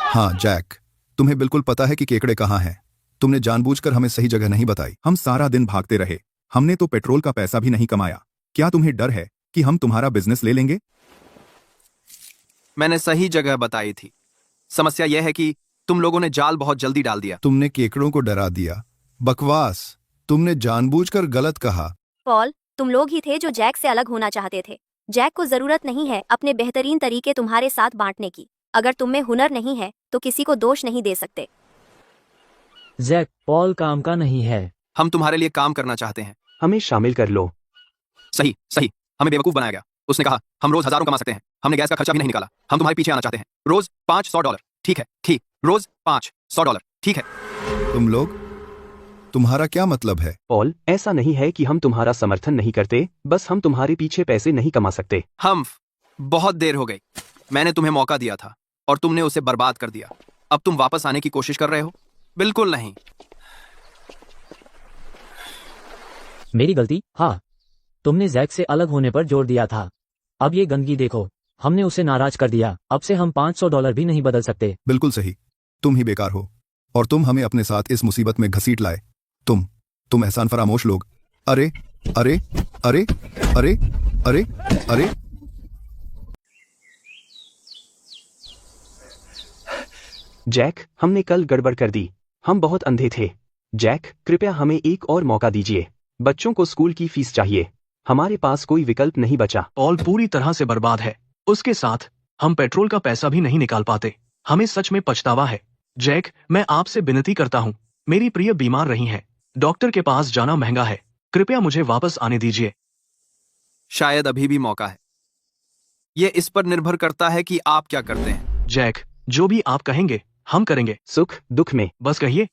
C: हाँ जैक, तुम्हें बिल्कुल पता है कि केकड़े कहाँ हैं। तुमने जानबूझकर हमें सही जगह नहीं बताई।
L: हम सारा दिन भागते रहे। हमने तो पेट्रोल का पैसा भी नहीं कमाया। क्या तुम्हें डर है कि हम तुम्हारा बिजनेस ले लेंगे?
B: मैंने सही जगह बताई थी। समस्या यह है कि तुम लोगों ने जाल बहुत जल्दी डाल दिया।
C: तुमने केकड़ों को डरा दिया। बकवास। तुमने जानबूझकर गलत कहा।
A: पॉल, तुम लोग ही थे जो जैक से अलग होना चाहते थे। जैक को जरूरत नहीं है अपने बेहतरीन तरीके तुम्हारे साथ बांटने की। अगर तुम में हुनर नहीं है तो किसी को दोष नहीं दे सकते।
F: जैक, पॉल काम का नहीं है।
B: हम तुम्हारे लिए काम करना चाहते हैं।
K: हमें शामिल कर लो।
B: सही सही, हमें बेवकूफ बनाया गया। उसने कहा हम रोज हजारों कमा सकते हैं। हमने गैस का खर्चा भी नहीं निकाला। हम तुम्हारे पीछे आना चाहते हैं। रोज $500। ठीक है, ठीक, रोज $500। ठीक है।
C: तुम लोग, तुम्हारा क्या मतलब है?
K: पॉल, ऐसा नहीं है कि हम तुम्हारा समर्थन नहीं करते, बस हम तुम्हारे पीछे पैसे नहीं कमा सकते।
B: हम बहुत देर हो गई। मैंने तुम्हें मौका दिया था और तुमने उसे बर्बाद कर दिया। अब तुम वापस आने की कोशिश कर रहे हो? बिल्कुल नहीं।
F: मेरी गलती? हाँ, तुमने जैक से अलग होने पर जोर दिया था। अब ये गंदगी देखो, हमने उसे नाराज कर दिया। अब से हम $500 भी नहीं बदल सकते।
C: बिल्कुल सही। तुम ही बेकार हो और तुम हमें अपने साथ इस मुसीबत में घसीट लाए। तुम एहसान फरामोश लोग। अरे अरे अरे अरे अरे अरे
K: जैक, हमने कल गड़बड़ कर दी। हम बहुत अंधे थे। जैक, कृपया हमें एक और मौका दीजिए। बच्चों को स्कूल की फीस चाहिए। हमारे पास कोई विकल्प नहीं बचा।
J: पॉल पूरी तरह से बर्बाद है। उसके साथ हम पेट्रोल का पैसा भी नहीं निकाल पाते। हमें सच में पछतावा है। जैक, मैं आपसे विनती करता हूँ, मेरी प्रिय बीमार रही हैं। डॉक्टर के पास जाना महंगा है। कृपया मुझे वापस आने दीजिए।
B: शायद अभी भी मौका है। यह इस पर निर्भर करता है कि आप क्या करते हैं।
J: जैक, जो भी आप कहेंगे हम करेंगे।
K: सुख दुख में
J: बस कहिए।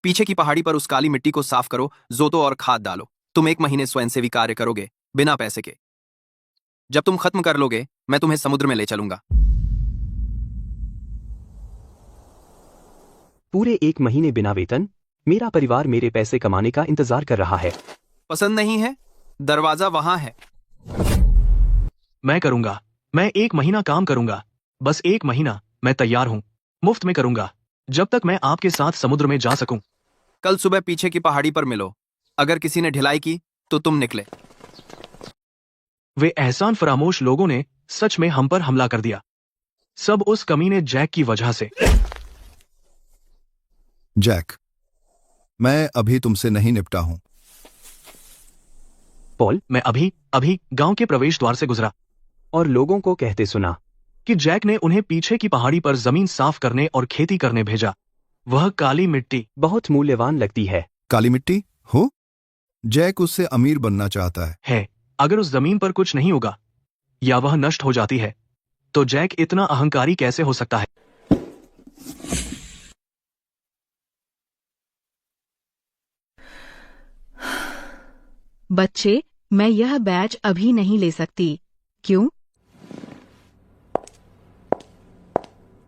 B: पीछे की पहाड़ी पर उस काली मिट्टी को साफ करो, जोतो और खाद डालो। तुम 1 महीने स्वयंसेवी कार्य करोगे बिना पैसे के। जब तुम खत्म कर लोगे, मैं तुम्हें समुद्र में ले चलूंगा।
K: पूरे 1 महीने बिना वेतन? मेरा परिवार मेरे पैसे कमाने का इंतजार कर रहा है।
B: पसंद नहीं है? दरवाजा वहां है।
J: मैं करूंगा। मैं 1 महीना काम करूंगा। बस 1 महीना। मैं तैयार हूं। मुफ्त में करूंगा, जब तक मैं आपके साथ समुद्र में जा सकूं।
B: कल सुबह पीछे की पहाड़ी पर मिलो। अगर किसी ने ढिलाई की तो तुम निकले।
J: वे एहसान फरामोश लोगों ने सच में हम पर हमला कर दिया। सब उस कमीने जैक की वजह से।
C: जैक, मैं अभी तुमसे नहीं निपटा हूं।
K: पॉल,
J: मैं अभी अभी गांव के प्रवेश द्वार से गुजरा
K: और लोगों को कहते सुना
J: कि जैक ने उन्हें पीछे की पहाड़ी पर जमीन साफ करने और खेती करने भेजा। वह काली मिट्टी
K: बहुत मूल्यवान लगती है।
C: काली मिट्टी हो? जैक उससे अमीर बनना चाहता है।
J: अगर उस जमीन पर कुछ नहीं उगा या वह नष्ट हो जाती है तो जैक इतना अहंकारी कैसे हो सकता है?
G: बच्चे, मैं यह बैच अभी नहीं ले सकती। क्यों?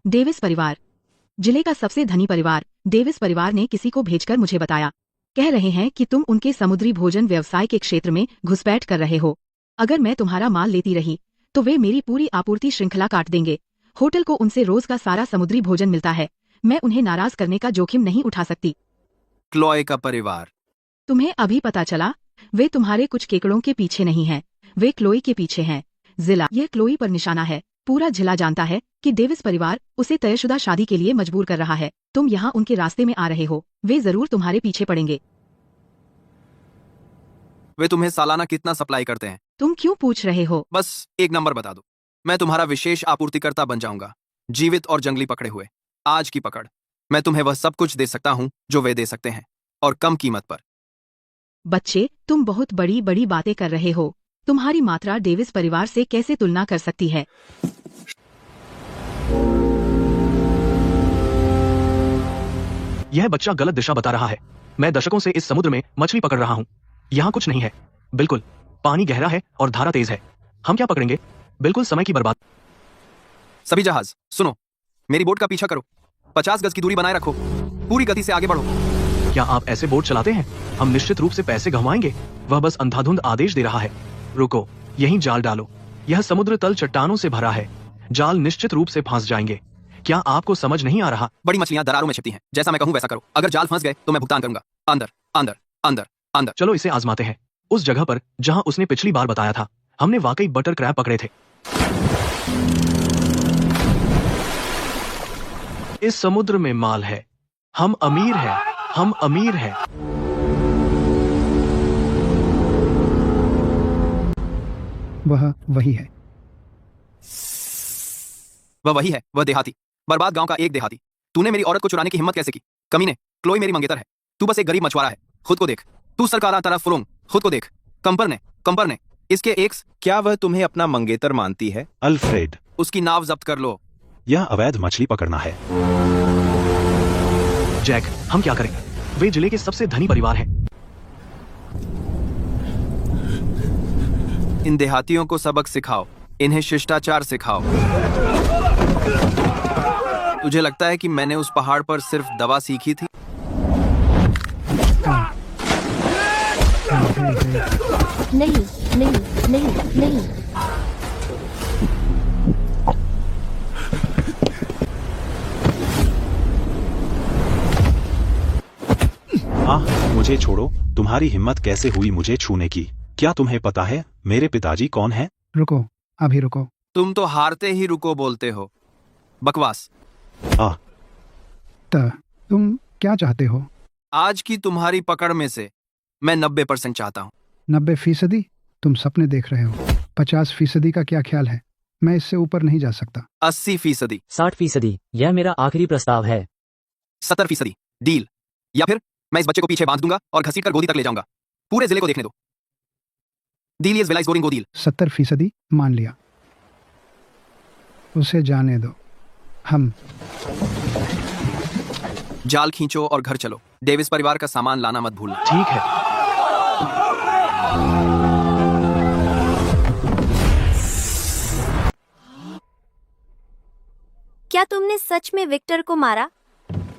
G: डेविस परिवार, जिले का सबसे धनी परिवार डेविस परिवार ने किसी को भेजकर मुझे बताया। कह रहे हैं कि तुम उनके समुद्री भोजन व्यवसाय के क्षेत्र में घुसपैठ कर रहे हो। अगर मैं तुम्हारा माल लेती रही तो वे मेरी पूरी आपूर्ति श्रृंखला काट देंगे। होटल को उनसे रोज का सारा समुद्री भोजन मिलता है। मैं उन्हें नाराज करने का जोखिम नहीं उठा सकती।
B: क्लॉय का परिवार।
G: तुम्हें अभी पता चला? वे तुम्हारे कुछ केकड़ों के पीछे नहीं हैं, वे क्लोई के पीछे हैं। जिला यह क्लोई पर निशाना है। पूरा जिला जानता है कि डेविस परिवार उसे तयशुदा शादी के लिए मजबूर कर रहा है। तुम यहाँ उनके रास्ते में आ रहे हो, वे जरूर तुम्हारे पीछे पड़ेंगे।
B: वे तुम्हें सालाना कितना सप्लाई करते हैं?
G: तुम क्यों पूछ रहे हो?
B: बस एक नंबर बता दो, मैं तुम्हारा विशेष आपूर्तिकर्ता बन जाऊंगा। जीवित और जंगली पकड़े हुए, आज की पकड़। मैं तुम्हें वह सब कुछ दे सकता हूँ जो वे दे सकते हैं, और कम कीमत पर।
G: बच्चे, तुम बहुत बड़ी बड़ी बातें कर रहे हो। तुम्हारी मात्रा डेविस परिवार से कैसे तुलना कर सकती है?
J: यह बच्चा गलत दिशा बता रहा है। मैं दशकों से इस समुद्र में मछली पकड़ रहा हूँ। यहाँ कुछ नहीं है, बिल्कुल। पानी गहरा है और धारा तेज है। हम क्या पकड़ेंगे? बिल्कुल समय की बर्बाद।
B: सभी जहाज सुनो, मेरी बोट का पीछा करो। 50 गज की दूरी बनाए रखो, पूरी गति से आगे बढ़ो।
J: क्या आप ऐसे बोट चलाते हैं? हम निश्चित रूप से पैसे गंवाएंगे। वह बस अंधाधुंध आदेश दे रहा है। रुको, यहीं जाल डालो। यह समुद्र तल चट्टानों से भरा है। जाल निश्चित रूप से फंस जाएंगे। क्या आपको समझ नहीं आ रहा?
B: बड़ी मछलियां दरारों में छिपती हैं। जैसा मैं कहूं वैसा करो। अगर जाल फंस गए तो मैं भुगतान करूंगा। अंदर अंदर अंदर अंदर।
J: चलो इसे आजमाते हैं। उस जगह पर जहां उसने पिछली बार बताया था, हमने वाकई बटर क्रैब पकड़े थे। इस समुद्र में माल है। हम अमीर हैं, हम अमीर हैं।
D: वह वही है।
B: वह वही है, वह देहाती, बर्बाद गांव का एक देहाती। तूने मेरी औरत को चुराने की हिम्मत कैसे की? कमीने, क्लोई मेरी मंगेतर है। तू बस एक गरीब मछुआरा है। खुद को देख। तू सरकारा तरफ फुरोंग, खुद को देख। कंपर ने इसके एक्स।
M: क्या वह तुम्हें अपना मंगेतर मानती है? अल्फ्रेड,
B: उसकी नाव जब्त कर लो।
M: यह अवैध मछली पकड़ना है।
J: जैक, हम क्या करें? वे जिले के सबसे धनी परिवार हैं।
B: इन देहातियों को सबक सिखाओ, इन्हें शिष्टाचार सिखाओ। तुझे लगता है कि मैंने उस पहाड़ पर सिर्फ दवा सीखी थी?
E: नहीं नहीं नहीं नहीं।
M: मुझे छोड़ो। तुम्हारी हिम्मत कैसे हुई मुझे छूने की? क्या तुम्हें पता है मेरे पिताजी कौन है?
D: रुको, अभी रुको।
B: तुम तो हारते ही रुको बोलते हो। बकवास।
D: तुम क्या चाहते हो?
B: आज की तुम्हारी पकड़ में से मैं 90% चाहता हूँ।
D: 90%? तुम सपने देख रहे हो। 50% का क्या ख्याल है? मैं इससे ऊपर नहीं जा सकता।
B: 80%,
F: 60%, यह मेरा आखिरी प्रस्ताव है।
B: 70% डील। या फिर मैं इस बच्चे को पीछे बांध दूंगा और घसीटकर गोदी तक ले जाऊंगा। पूरे जिले को देखने दो। डील इज वेलाइज गोरिंग गो डील।
D: 70% मान लिया। उसे जाने दो। हम
B: जाल खींचो और घर चलो। डेविस परिवार का सामान लाना मत भूलना।
J: ठीक है।
A: क्या तुमने सच में विक्टर को मारा?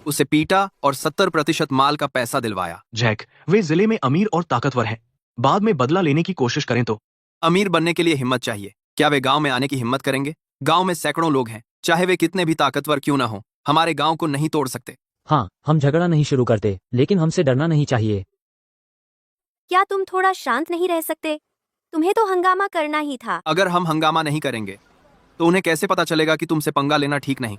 B: उसे पीटा और 70% माल का पैसा दिलवाया।
J: जैक, वे जिले में अमीर और ताकतवर हैं। बाद में बदला लेने की कोशिश करें तो?
B: अमीर बनने के लिए हिम्मत चाहिए। क्या वे गांव में आने की हिम्मत करेंगे? गांव में सैकड़ों लोग हैं, चाहे वे कितने भी ताकतवर क्यों ना हो, हमारे गांव को नहीं तोड़ सकते।
F: हाँ, हम झगड़ा नहीं शुरू करते, लेकिन हमसे डरना नहीं चाहिए।
A: क्या तुम थोड़ा शांत नहीं रह सकते? तुम्हें तो हंगामा करना ही था।
B: अगर हम हंगामा नहीं करेंगे तो उन्हें कैसे पता चलेगा कि तुमसे पंगा लेना ठीक नहीं?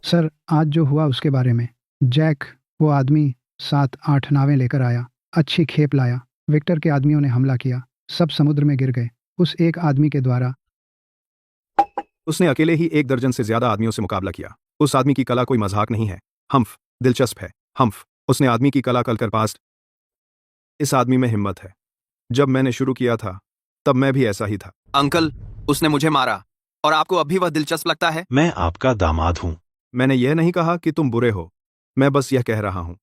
D: सर, आज जो हुआ उसके बारे में। जैक, वो आदमी 7-8 नावें लेकर आया, अच्छी खेप लाया। विक्टर के आदमियों ने हमला किया, सब समुद्र में गिर गए उस एक आदमी के द्वारा।
L: उसने अकेले ही 1 दर्जन से ज्यादा आदमियों से मुकाबला किया। उस आदमी की कला कोई मजाक नहीं है। हम्फ, दिलचस्प है। हम्फ, उसने आदमी की कला कर पास। इस आदमी में हिम्मत है। जब मैंने शुरू किया था तब मैं भी ऐसा ही था।
B: अंकल, उसने मुझे मारा और आपको अब भी वह दिलचस्प लगता है?
M: मैं आपका दामाद हूं।
L: मैंने यह नहीं कहा कि तुम बुरे हो, मैं बस यह कह रहा हूं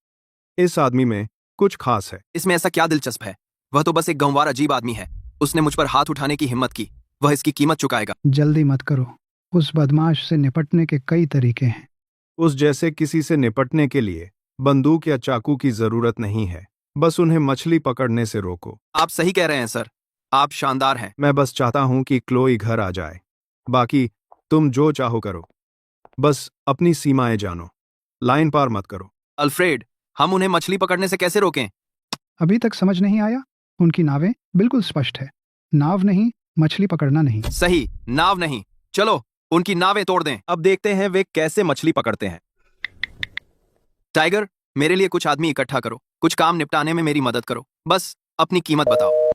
L: इस आदमी में कुछ खास है।
B: इसमें ऐसा क्या दिलचस्प है? वह तो बस एक गंवार अजीब आदमी है। उसने मुझ पर हाथ उठाने की हिम्मत की। वह इसकी कीमत चुकाएगा।
D: जल्दी मत करो, उस बदमाश से निपटने के कई तरीके हैं।
L: उस जैसे किसी से निपटने के लिए बंदूक या चाकू की जरूरत नहीं है, बस उन्हें मछली पकड़ने से रोको।
B: आप सही कह रहे हैं सर, आप शानदार हैं।
L: मैं बस चाहता हूं कि क्लोई घर आ जाए। बाकी तुम जो चाहो करो, बस अपनी सीमाएं जानो, लाइन पार मत करो।
B: अल्फ्रेड, हम उन्हें मछली पकड़ने से कैसे रोकें?
D: अभी तक समझ नहीं आया? उनकी नावें बिल्कुल स्पष्ट है, नाव नहीं, मछली पकड़ना नहीं।
B: सही, नाव नहीं। चलो उनकी नावें तोड़ दें।
L: अब देखते हैं वे कैसे मछली पकड़ते हैं।
B: टाइगर, मेरे लिए कुछ आदमी इकट्ठा करो, कुछ काम निपटाने में मेरी मदद करो। बस अपनी कीमत बताओ।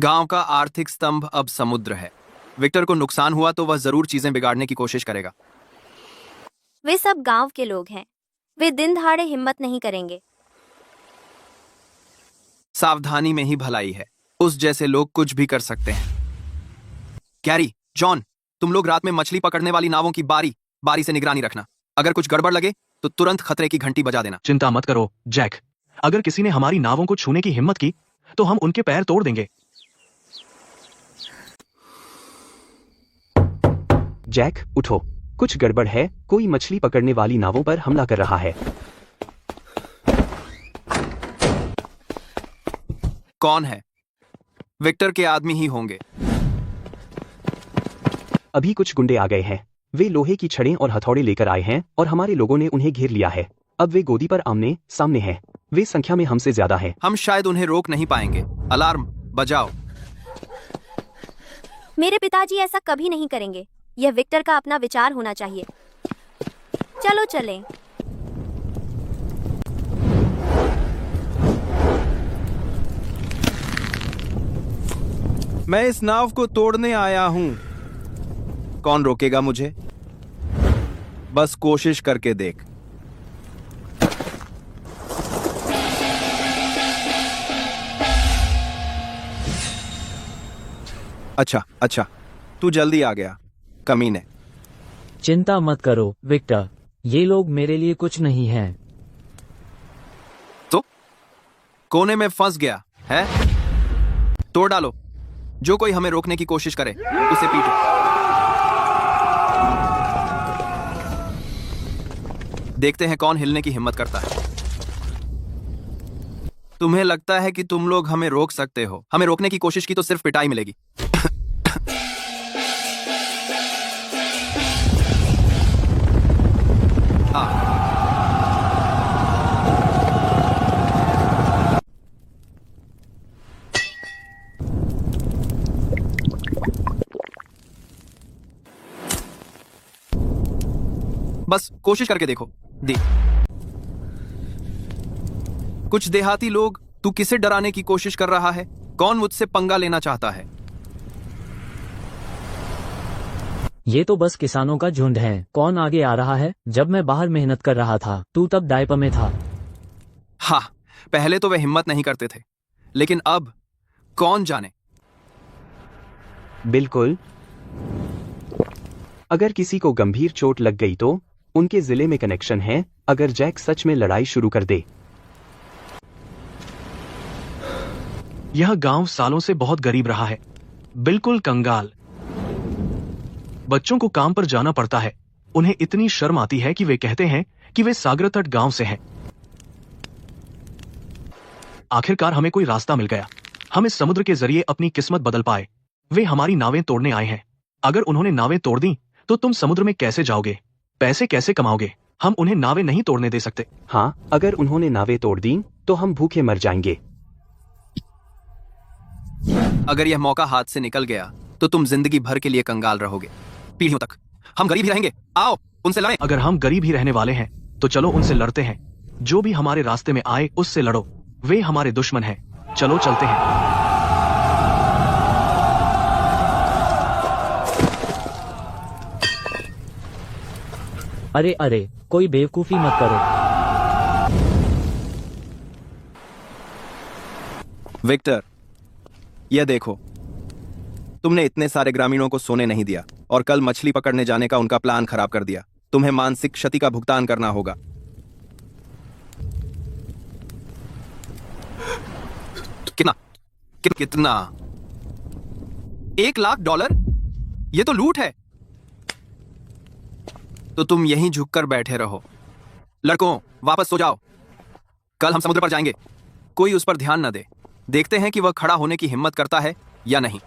B: गांव का आर्थिक स्तंभ अब समुद्र है। विक्टर को नुकसान हुआ तो वह जरूर चीजें बिगाड़ने की कोशिश करेगा।
A: वे सब गांव के लोग हैं, वे दिन दहाड़े हिम्मत नहीं करेंगे।
B: सावधानी में ही भलाई है। उस जैसे लोग कुछ भी कर सकते हैं। कैरी, जॉन, तुम लोग रात में मछली पकड़ने वाली नावों की बारी से निगरानी रखना। अगर कुछ गड़बड़ लगे तो तुरंत खतरे की घंटी बजा देना।
J: चिंता मत करो जैक, अगर किसी ने हमारी नावों को छूने की हिम्मत की तो हम उनके पैर तोड़ देंगे।
K: जैक, उठो, कुछ गड़बड़ है। कोई मछली पकड़ने वाली नावों पर हमला कर रहा है।
B: कौन है? विक्टर के आदमी ही होंगे।
K: अभी कुछ गुंडे आ गए हैं। वे लोहे की छड़ें और हथौड़े लेकर आए हैं और हमारे लोगों ने उन्हें घेर लिया है। अब वे गोदी पर आमने सामने हैं। वे संख्या में हमसे ज्यादा हैं।
B: हम शायद उन्हें रोक नहीं पाएंगे। अलार्म बजाओ।
A: मेरे पिताजी ऐसा कभी नहीं करेंगे। यह विक्टर का अपना विचार होना चाहिए। चलो चलें।
B: मैं इस नाव को तोड़ने आया हूं। कौन रोकेगा मुझे? बस कोशिश करके देख। अच्छा, तू जल्दी आ गया, कमीने।
F: चिंता मत करो विक्टर, ये लोग मेरे लिए कुछ नहीं हैं।
B: तो कोने में फंस गया है? तोड़ डालो। जो कोई हमें रोकने की कोशिश करे उसे पीटो। देखते हैं कौन हिलने की हिम्मत करता है। तुम्हें लगता है कि तुम लोग हमें रोक सकते हो? हमें रोकने की कोशिश की तो सिर्फ पिटाई मिलेगी। बस कोशिश करके देखो। कुछ देहाती लोग, तू किसे डराने की कोशिश कर रहा है? कौन मुझसे पंगा लेना चाहता है?
F: ये तो बस किसानों का झुंड है। कौन आगे आ रहा है? जब मैं बाहर मेहनत कर रहा था तू तब डायपर में था।
B: हाँ, पहले तो वे हिम्मत नहीं करते थे, लेकिन अब कौन जाने।
K: बिल्कुल। अगर किसी को गंभीर चोट लग गई तो उनके जिले में कनेक्शन है। अगर जैक सच में लड़ाई शुरू कर दे।
J: यह गांव सालों से बहुत गरीब रहा है, बिल्कुल कंगाल। बच्चों को काम पर जाना पड़ता है। उन्हें इतनी शर्म आती है कि वे कहते हैं कि वे सागर तट गांव से हैं। आखिरकार हमें कोई रास्ता मिल गया। हम इस समुद्र के जरिए अपनी किस्मत बदल पाए। वे हमारी नावें तोड़ने आए हैं। अगर उन्होंने नावें तोड़ दी तो तुम समुद्र में कैसे जाओगे? पैसे कैसे कमाओगे? हम उन्हें नावें नहीं तोड़ने दे सकते।
K: हाँ, अगर उन्होंने नावें तोड़ दी तो हम भूखे मर जाएंगे।
B: अगर यह मौका हाथ से निकल गया तो तुम जिंदगी भर के लिए कंगाल रहोगे, पीढ़ियों तक। हम गरीब ही रहेंगे। आओ उनसे लड़ें।
J: अगर हम गरीब ही रहने वाले हैं तो चलो उनसे लड़ते हैं। जो भी हमारे रास्ते में आए उससे लड़ो। वे हमारे दुश्मन हैं। चलो चलते हैं।
F: अरे अरे, कोई बेवकूफी मत करो।
B: विक्टर, यह देखो, तुमने इतने सारे ग्रामीणों को सोने नहीं दिया और कल मछली पकड़ने जाने का उनका प्लान खराब कर दिया। तुम्हें मानसिक क्षति का भुगतान करना होगा। कितना? कितना? $1,00,000? यह तो लूट है। तो तुम यहीं झुककर बैठे रहो। लड़कों, वापस सो जाओ। कल हम समुद्र पर जाएंगे। कोई उस पर ध्यान न दे। देखते हैं कि वह खड़ा होने की हिम्मत करता है या नहीं।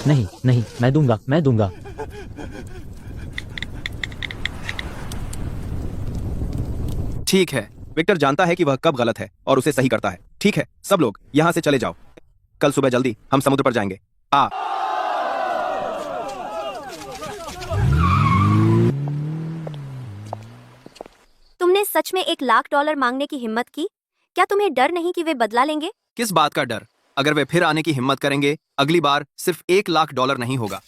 F: नहीं नहीं, मैं दूंगा।
B: ठीक है। विक्टर जानता है कि वह कब गलत है और उसे सही करता है। ठीक है, सब लोग यहां से चले जाओ। कल सुबह जल्दी हम समुद्र पर जाएंगे।
A: तुमने सच में $1,00,000 मांगने की हिम्मत की? क्या तुम्हें डर नहीं कि वे बदला लेंगे?
B: किस बात का डर? अगर वे फिर आने की हिम्मत करेंगे, अगली बार सिर्फ $1,00,000 नहीं होगा।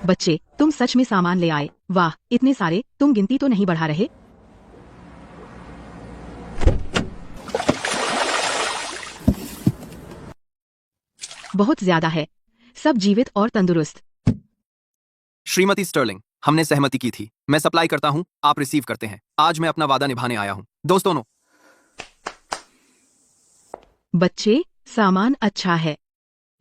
G: बच्चे, तुम सच में सामान ले आए। वाह, इतने सारे। तुम गिनती तो नहीं बढ़ा रहे? बहुत ज्यादा है। सब जीवित और तंदुरुस्त।
B: श्रीमती स्टर्लिंग, हमने सहमति की थी। मैं सप्लाई करता हूं, आप रिसीव करते हैं। आज मैं अपना वादा निभाने आया हूं। दोस्तों,
G: बच्चे, सामान अच्छा है,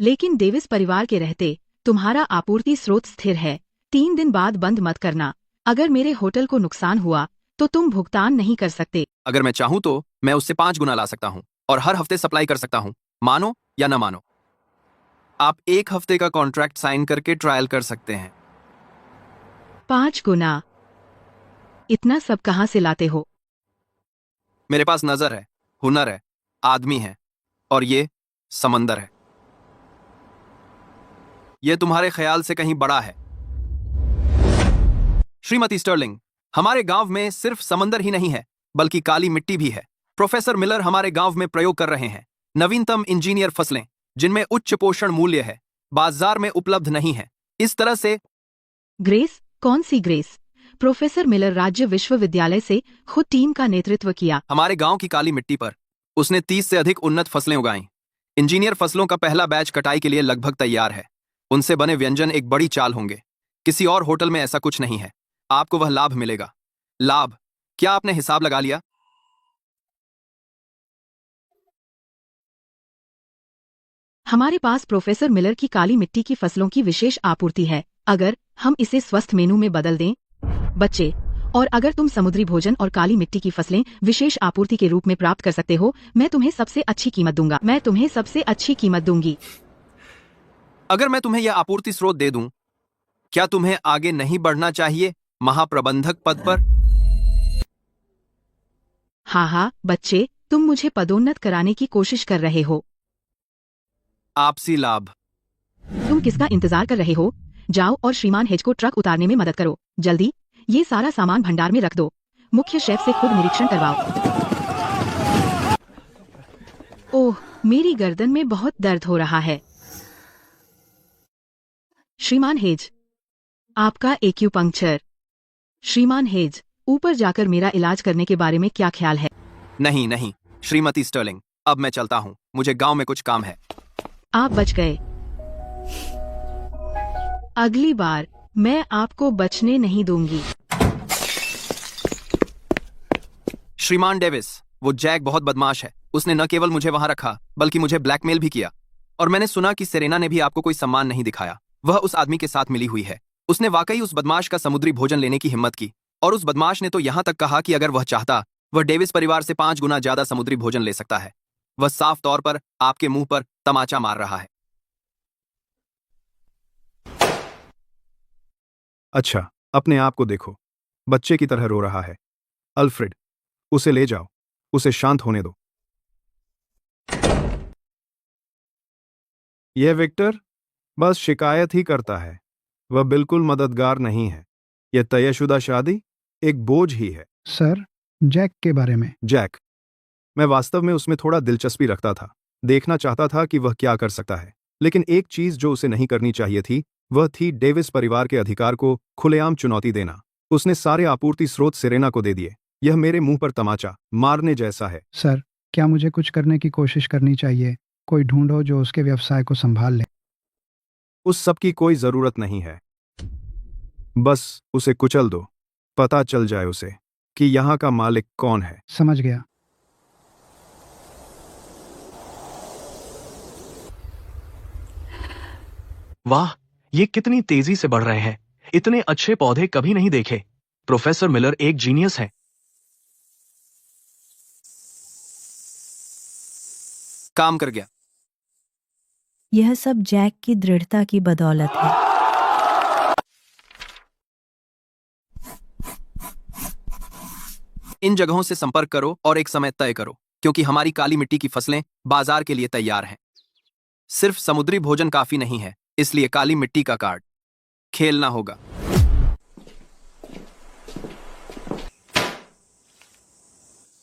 G: लेकिन डेविस परिवार के रहते तुम्हारा आपूर्ति स्रोत स्थिर है। 3 दिन बाद बंद मत करना। अगर मेरे होटल को नुकसान हुआ तो तुम भुगतान नहीं कर सकते।
B: अगर मैं चाहूं तो मैं उससे 5 गुना ला सकता हूं और हर हफ्ते सप्लाई कर सकता हूं। मानो या न मानो, आप 1 हफ्ते का कॉन्ट्रैक्ट साइन करके ट्रायल कर सकते हैं।
G: 5 गुना? इतना सब कहां से लाते हो?
B: मेरे पास नजर है, हुनर है, आदमी है और ये समंदर है। ये तुम्हारे ख्याल से कहीं बड़ा है। श्रीमती स्टर्लिंग, हमारे गांव में सिर्फ समंदर ही नहीं है बल्कि काली मिट्टी भी है। प्रोफेसर मिलर हमारे गांव में प्रयोग कर रहे हैं नवीनतम इंजीनियर फसलें जिनमें उच्च पोषण मूल्य है, बाजार में उपलब्ध नहीं है। इस तरह से
G: ग्रेस? कौन सी ग्रेस? प्रोफेसर मिलर राज्य विश्वविद्यालय से खुद टीम का नेतृत्व किया।
B: हमारे गांव की काली मिट्टी पर उसने 30 से अधिक उन्नत फसलें उगाई। इंजीनियर फसलों का पहला बैच कटाई के लिए लगभग तैयार है। उनसे बने व्यंजन एक बड़ी चाल होंगे। किसी और होटल में ऐसा कुछ नहीं है। आपको वह लाभ मिलेगा। लाभ? क्या आपने हिसाब लगा लिया?
G: हमारे पास प्रोफेसर मिलर की काली मिट्टी की फसलों की विशेष आपूर्ति है। अगर हम इसे स्वस्थ मेनू में बदल दें, बच्चे, और अगर तुम समुद्री भोजन और काली मिट्टी की फसलें विशेष आपूर्ति के रूप में प्राप्त कर सकते हो, मैं तुम्हें सबसे अच्छी कीमत दूंगा। मैं तुम्हें सबसे अच्छी कीमत दूंगी।
B: अगर मैं तुम्हें यह आपूर्ति स्रोत दे दूं, क्या तुम्हें आगे नहीं बढ़ना चाहिए महाप्रबंधक पद पर?
G: हाँ, बच्चे, तुम मुझे पदोन्नत कराने की कोशिश कर रहे हो।
B: आपसी लाभ।
G: तुम किसका इंतजार कर रहे हो? जाओ और श्रीमान हेज को ट्रक उतारने में मदद करो। जल्दी, ये सारा सामान भंडार में रख दो। मुख्य शेफ से खुद निरीक्षण करवाओ। ओह, मेरी गर्दन में बहुत दर्द हो रहा है। श्रीमान हेज, आपका एक्यूपंक्चर। श्रीमान हेज, ऊपर जाकर मेरा इलाज करने के बारे में क्या ख्याल है?
B: नहीं, श्रीमती स्टर्लिंग, अब मैं चलता हूं। मुझे गांव में कुछ काम है।
G: आप बच गए। अगली बार मैं आपको बचने नहीं दूंगी।
B: श्रीमान डेविस, वो जैक बहुत बदमाश है। उसने न केवल मुझे वहां रखा बल्कि मुझे ब्लैकमेल भी किया। और मैंने सुना कि सेरेना ने भी आपको कोई सम्मान नहीं दिखाया। वह उस आदमी के साथ मिली हुई है। उसने वाकई उस बदमाश का समुद्री भोजन लेने की हिम्मत की। और उस बदमाश ने तो यहां तक कहा कि अगर वह चाहता वह डेविस परिवार से 5 गुना ज्यादा समुद्री भोजन ले सकता है। वह साफ तौर पर आपके मुंह पर तमाचा मार रहा है।
L: अच्छा, अपने आप को देखो, बच्चे की तरह रो रहा है। अल्फ्रेड, उसे ले जाओ, उसे शांत होने दो। यह विक्टर बस शिकायत ही करता है, वह बिल्कुल मददगार नहीं है। यह तयशुदा शादी एक बोझ ही है।
D: सर, जैक के बारे में।
L: जैक, मैं वास्तव में उसमें थोड़ा दिलचस्पी रखता था, देखना चाहता था कि वह क्या कर सकता है। लेकिन एक चीज जो उसे नहीं करनी चाहिए थी वह थी डेविस परिवार के अधिकार को खुलेआम चुनौती देना। उसने सारे आपूर्ति स्रोत सेरेना को दे दिए। यह मेरे मुंह पर तमाचा मारने जैसा है।
D: सर, क्या मुझे कुछ करने की कोशिश करनी चाहिए? कोई ढूंढो जो उसके व्यवसाय को संभाल ले।
L: उस सब की कोई जरूरत नहीं है, बस उसे कुचल दो, पता चल जाए उसे कि यहां का मालिक कौन है।
D: समझ गया।
J: वाह, ये कितनी तेजी से बढ़ रहे हैं। इतने अच्छे पौधे कभी नहीं देखे। प्रोफेसर मिलर एक जीनियस है।
B: काम कर गया।
I: यह सब जैक की दृढ़ता की बदौलत है।
B: इन जगहों से संपर्क करो और एक समय तय करो, क्योंकि हमारी काली मिट्टी की फसलें बाजार के लिए तैयार हैं। सिर्फ समुद्री भोजन काफी नहीं है, इसलिए काली मिट्टी का कार्ड खेलना होगा।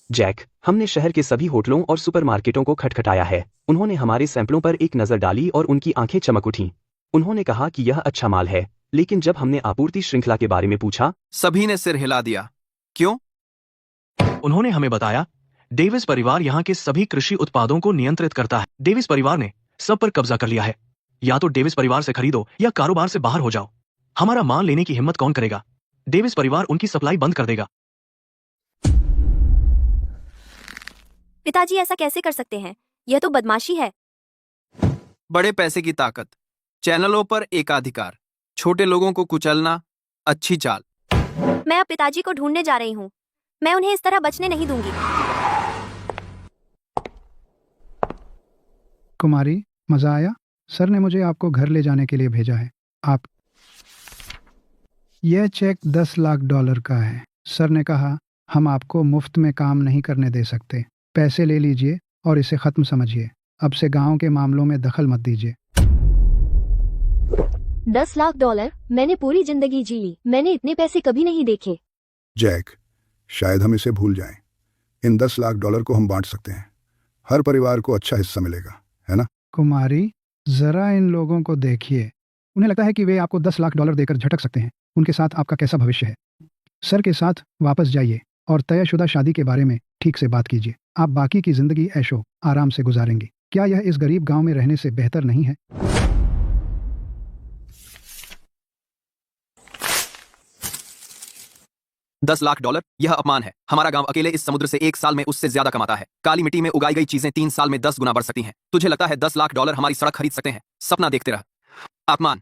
K: जैक, हमने शहर के सभी होटलों और सुपरमार्केटों को खटखटाया है। उन्होंने हमारे सैंपलों पर एक नजर डाली और उनकी आंखें चमक उठीं। उन्होंने कहा कि यह अच्छा माल है, लेकिन जब हमने आपूर्ति श्रृंखला के बारे में पूछा,
B: सभी ने सिर हिला दिया। क्यों?
J: उन्होंने हमें बताया, डेविस परिवार यहाँ के सभी कृषि उत्पादों को नियंत्रित करता है। डेविस परिवार ने सब पर कब्जा कर लिया है। या तो डेविस परिवार से खरीदो या कारोबार से बाहर हो जाओ। हमारा माल लेने की हिम्मत कौन करेगा? डेविस परिवार उनकी सप्लाई बंद कर देगा।
A: पिताजी ऐसा कैसे कर सकते हैं? यह तो बदमाशी है।
B: बड़े पैसे की ताकत, चैनलों पर एकाधिकार, छोटे लोगों को कुचलना, अच्छी चाल।
A: मैं अब पिताजी को ढूंढने जा रही हूँ। मैं उन्हें इस तरह बचने नहीं दूंगी।
D: कुमारी, मजा आया? सर ने मुझे आपको घर ले जाने के लिए भेजा है। आप यह चेक $10 लाख का है। सर ने कहा हम आपको मुफ्त में काम नहीं करने दे सकते। पैसे ले लीजिए और इसे खत्म समझिए। अब से गांव के मामलों में दखल मत दीजिए।
E: $10 लाख? मैंने पूरी जिंदगी जी ली, मैंने इतने पैसे कभी नहीं देखे।
C: जैक, शायद हम इसे भूल जाएं। इन $10 लाख को हम बांट सकते हैं। हर परिवार को अच्छा हिस्सा मिलेगा, है ना?
D: कुमारी, जरा इन लोगों को देखिए। उन्हें लगता है कि वे आपको $10 लाख देकर झटक सकते हैं। उनके साथ आपका कैसा भविष्य है? सर के साथ वापस जाइए और तयशुदा शादी के बारे में ठीक से बात कीजिए। आप बाकी की जिंदगी ऐशो आराम से गुजारेंगी। क्या यह इस गरीब गांव में रहने से बेहतर नहीं है?
B: $10 लाख, यह अपमान है। हमारा गांव अकेले इस समुद्र से 1 साल में उससे ज्यादा कमाता है। काली मिट्टी में उगाई गई चीजें 3 साल में 10 गुना बढ़ सकती हैं। तुझे लगता है $10 लाख हमारी सड़क खरीद सकते हैं? सपना देखते रह। अपमान,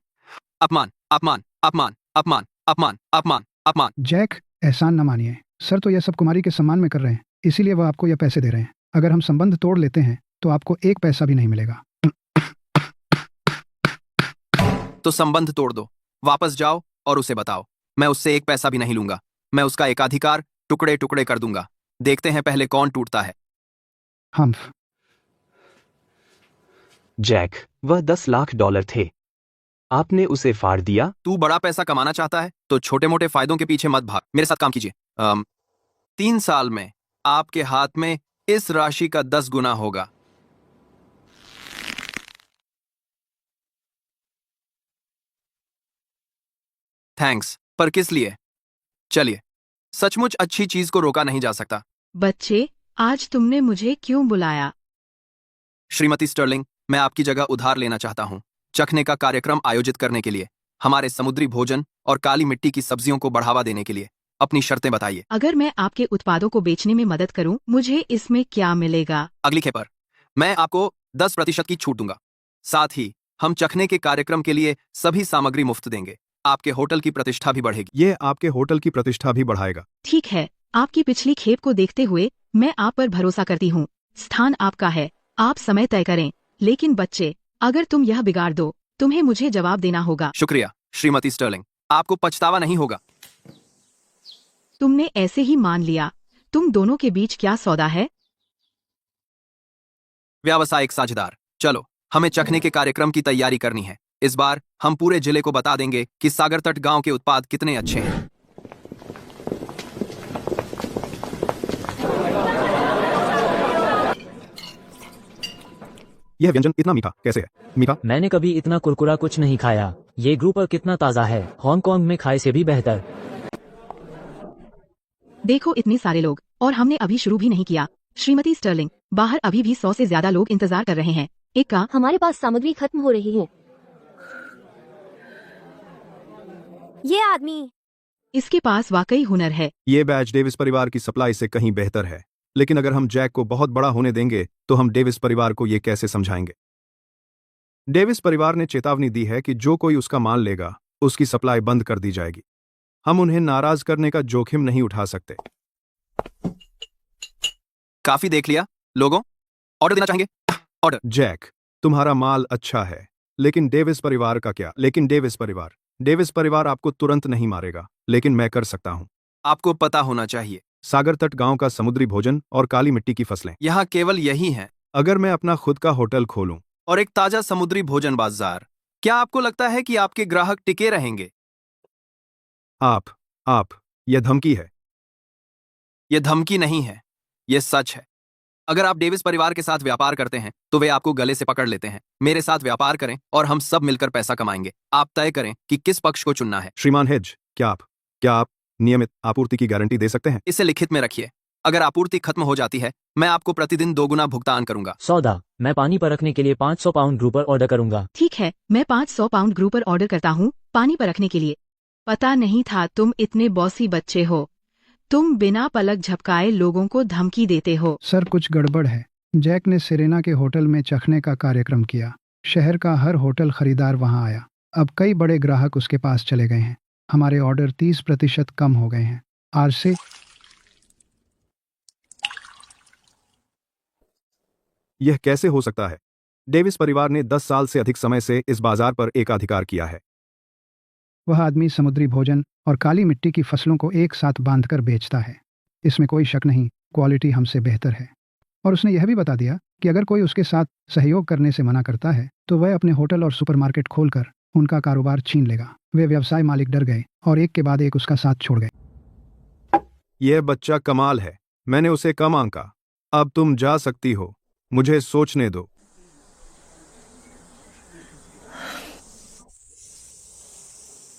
B: अपमान, अपमान, अपमान, अपमान, अपमान, अपमान, अपमान।
D: जैक, एहसान न मानिए। सर तो यह सब कुमारी के सम्मान में कर रहे हैं, इसीलिए वह आपको यह पैसे दे रहे हैं। अगर हम संबंध तोड़ लेते हैं तो आपको 1 पैसा भी नहीं मिलेगा।
B: तो संबंध तोड़ दो, वापस जाओ और उसे बताओ मैं उससे 1 पैसा भी नहीं लूंगा। मैं उसका एकाधिकार टुकड़े टुकड़े कर दूंगा। देखते हैं पहले कौन टूटता है।
D: हम्फ।
K: जैक, वह $10 लाख थे। आपने उसे फाड़ दिया।
B: तू बड़ा पैसा कमाना चाहता है तो छोटे मोटे फायदों के पीछे मत भाग, मेरे साथ काम कीजिए। 3 साल में आपके हाथ में इस राशि का 10 गुना होगा। थैंक्स, पर किस लिए? चलिए, सचमुच अच्छी चीज को रोका नहीं जा सकता।
G: बच्चे, आज तुमने मुझे क्यों बुलाया?
B: श्रीमती स्टर्लिंग, मैं आपकी जगह उधार लेना चाहता हूं, चखने का कार्यक्रम आयोजित करने के लिए, हमारे समुद्री भोजन और काली मिट्टी की सब्जियों को बढ़ावा देने के लिए। अपनी शर्तें बताइए।
G: अगर मैं आपके उत्पादों को बेचने में मदद करूं, मुझे इसमें क्या मिलेगा?
B: अगली खेप पर मैं आपको 10% की छूट दूंगा। साथ ही हम चखने के कार्यक्रम के लिए सभी सामग्री मुफ्त देंगे। आपके होटल की प्रतिष्ठा भी बढ़ेगी।
L: ये आपके होटल की प्रतिष्ठा भी बढ़ाएगा।
G: ठीक है, आपकी पिछली खेप को देखते हुए मैं आप पर भरोसा करती हूँ। स्थान आपका है, आप समय तय करें। लेकिन बच्चे, अगर तुम यह बिगाड़ दो, तुम्हें मुझे जवाब देना होगा।
B: शुक्रिया श्रीमती स्टर्लिंग, आपको पछतावा नहीं होगा।
G: तुमने ऐसे ही मान लिया। तुम दोनों के बीच क्या सौदा है?
B: व्यावसायिक साझेदार, चलो हमें चखने के कार्यक्रम की तैयारी करनी है। इस बार हम पूरे जिले को बता देंगे कि सागर तट गांव के उत्पाद कितने अच्छे हैं।
L: यह व्यंजन इतना मीठा कैसे है? मीठा?
F: मैंने कभी इतना कुरकुरा कुछ नहीं खाया। ये ग्रुपर कितना ताज़ा है, हांगकांग में खाए से भी बेहतर।
G: देखो इतने सारे लोग, और हमने अभी शुरू भी नहीं किया। श्रीमती स्टर्लिंग, बाहर अभी भी 100 से ज्यादा लोग इंतजार कर रहे हैं। एक का
E: हमारे पास सामग्री खत्म हो रही है।
A: ये आदमी,
G: इसके पास वाकई हुनर है।
L: ये बैच डेविस परिवार की सप्लाई से कहीं बेहतर है, लेकिन अगर हम जैक को बहुत बड़ा होने देंगे तो हम डेविस परिवार को ये कैसे समझाएंगे? डेविस परिवार ने चेतावनी दी है कि जो कोई उसका माल लेगा उसकी सप्लाई बंद कर दी जाएगी। हम उन्हें नाराज करने का जोखिम नहीं उठा सकते।
B: काफी देख लिया लोगों, ऑर्डर देना चाहेंगे? ऑर्डर।
L: जैक, तुम्हारा माल अच्छा है, लेकिन डेविस परिवार का क्या? लेकिन डेविस परिवार आपको तुरंत नहीं मारेगा, लेकिन मैं कर सकता हूं।
B: आपको पता होना चाहिए,
L: सागर तट गांव का समुद्री भोजन और काली मिट्टी की फसलें,
B: यहाँ केवल यही है।
L: अगर मैं अपना खुद का होटल खोलूं
B: और एक ताजा समुद्री भोजन बाजार, क्या आपको लगता है कि आपके ग्राहक टिके रहेंगे?
L: यह धमकी है।
B: यह धमकी नहीं है, यह सच है। अगर आप डेविस परिवार के साथ व्यापार करते हैं तो वे आपको गले से पकड़ लेते हैं। मेरे साथ व्यापार करें और हम सब मिलकर पैसा कमाएंगे। आप तय करें कि किस पक्ष को चुनना है।
L: श्रीमान हेज, क्या आप नियमित आपूर्ति की गारंटी दे सकते हैं?
B: इसे लिखित में रखिए। अगर आपूर्ति खत्म हो जाती है, मैं आपको प्रतिदिन 2 गुना भुगतान करूंगा।
F: सौदा, मैं पानी परखने के लिए 500 पाउंड ग्रुपर ऑर्डर करूंगा।
G: ठीक है, मैं 500 पाउंड ग्रुपर ऑर्डर करता हूँ पानी परखने के लिए। पता नहीं था तुम इतने बॉसी बच्चे हो। तुम बिना पलक झपकाए लोगों को धमकी देते हो।
D: सर, कुछ गड़बड़ है। जैक ने सेरेना के होटल में चखने का कार्यक्रम किया। शहर का हर होटल खरीदार वहां आया। अब कई बड़े ग्राहक उसके पास चले गए हैं। हमारे ऑर्डर 30% कम हो गए हैं। आज से
L: यह कैसे हो सकता है? डेविस परिवार ने 10 साल से अधिक समय से इस बाजार पर एकाधिकार किया है।
D: वह आदमी समुद्री भोजन और काली मिट्टी की फसलों को एक साथ बांधकर बेचता है। इसमें कोई शक नहीं, क्वालिटी हमसे बेहतर है। और उसने यह भी बता दिया कि अगर कोई उसके साथ सहयोग करने से मना करता है तो वह अपने होटल और सुपरमार्केट खोलकर उनका कारोबार छीन लेगा। वे व्यवसाय मालिक डर गए और एक के बाद एक उसका साथ छोड़ गए।
L: यह बच्चा कमाल है। मैंने उसे कम आंका। अब तुम जा सकती हो, मुझे सोचने दो।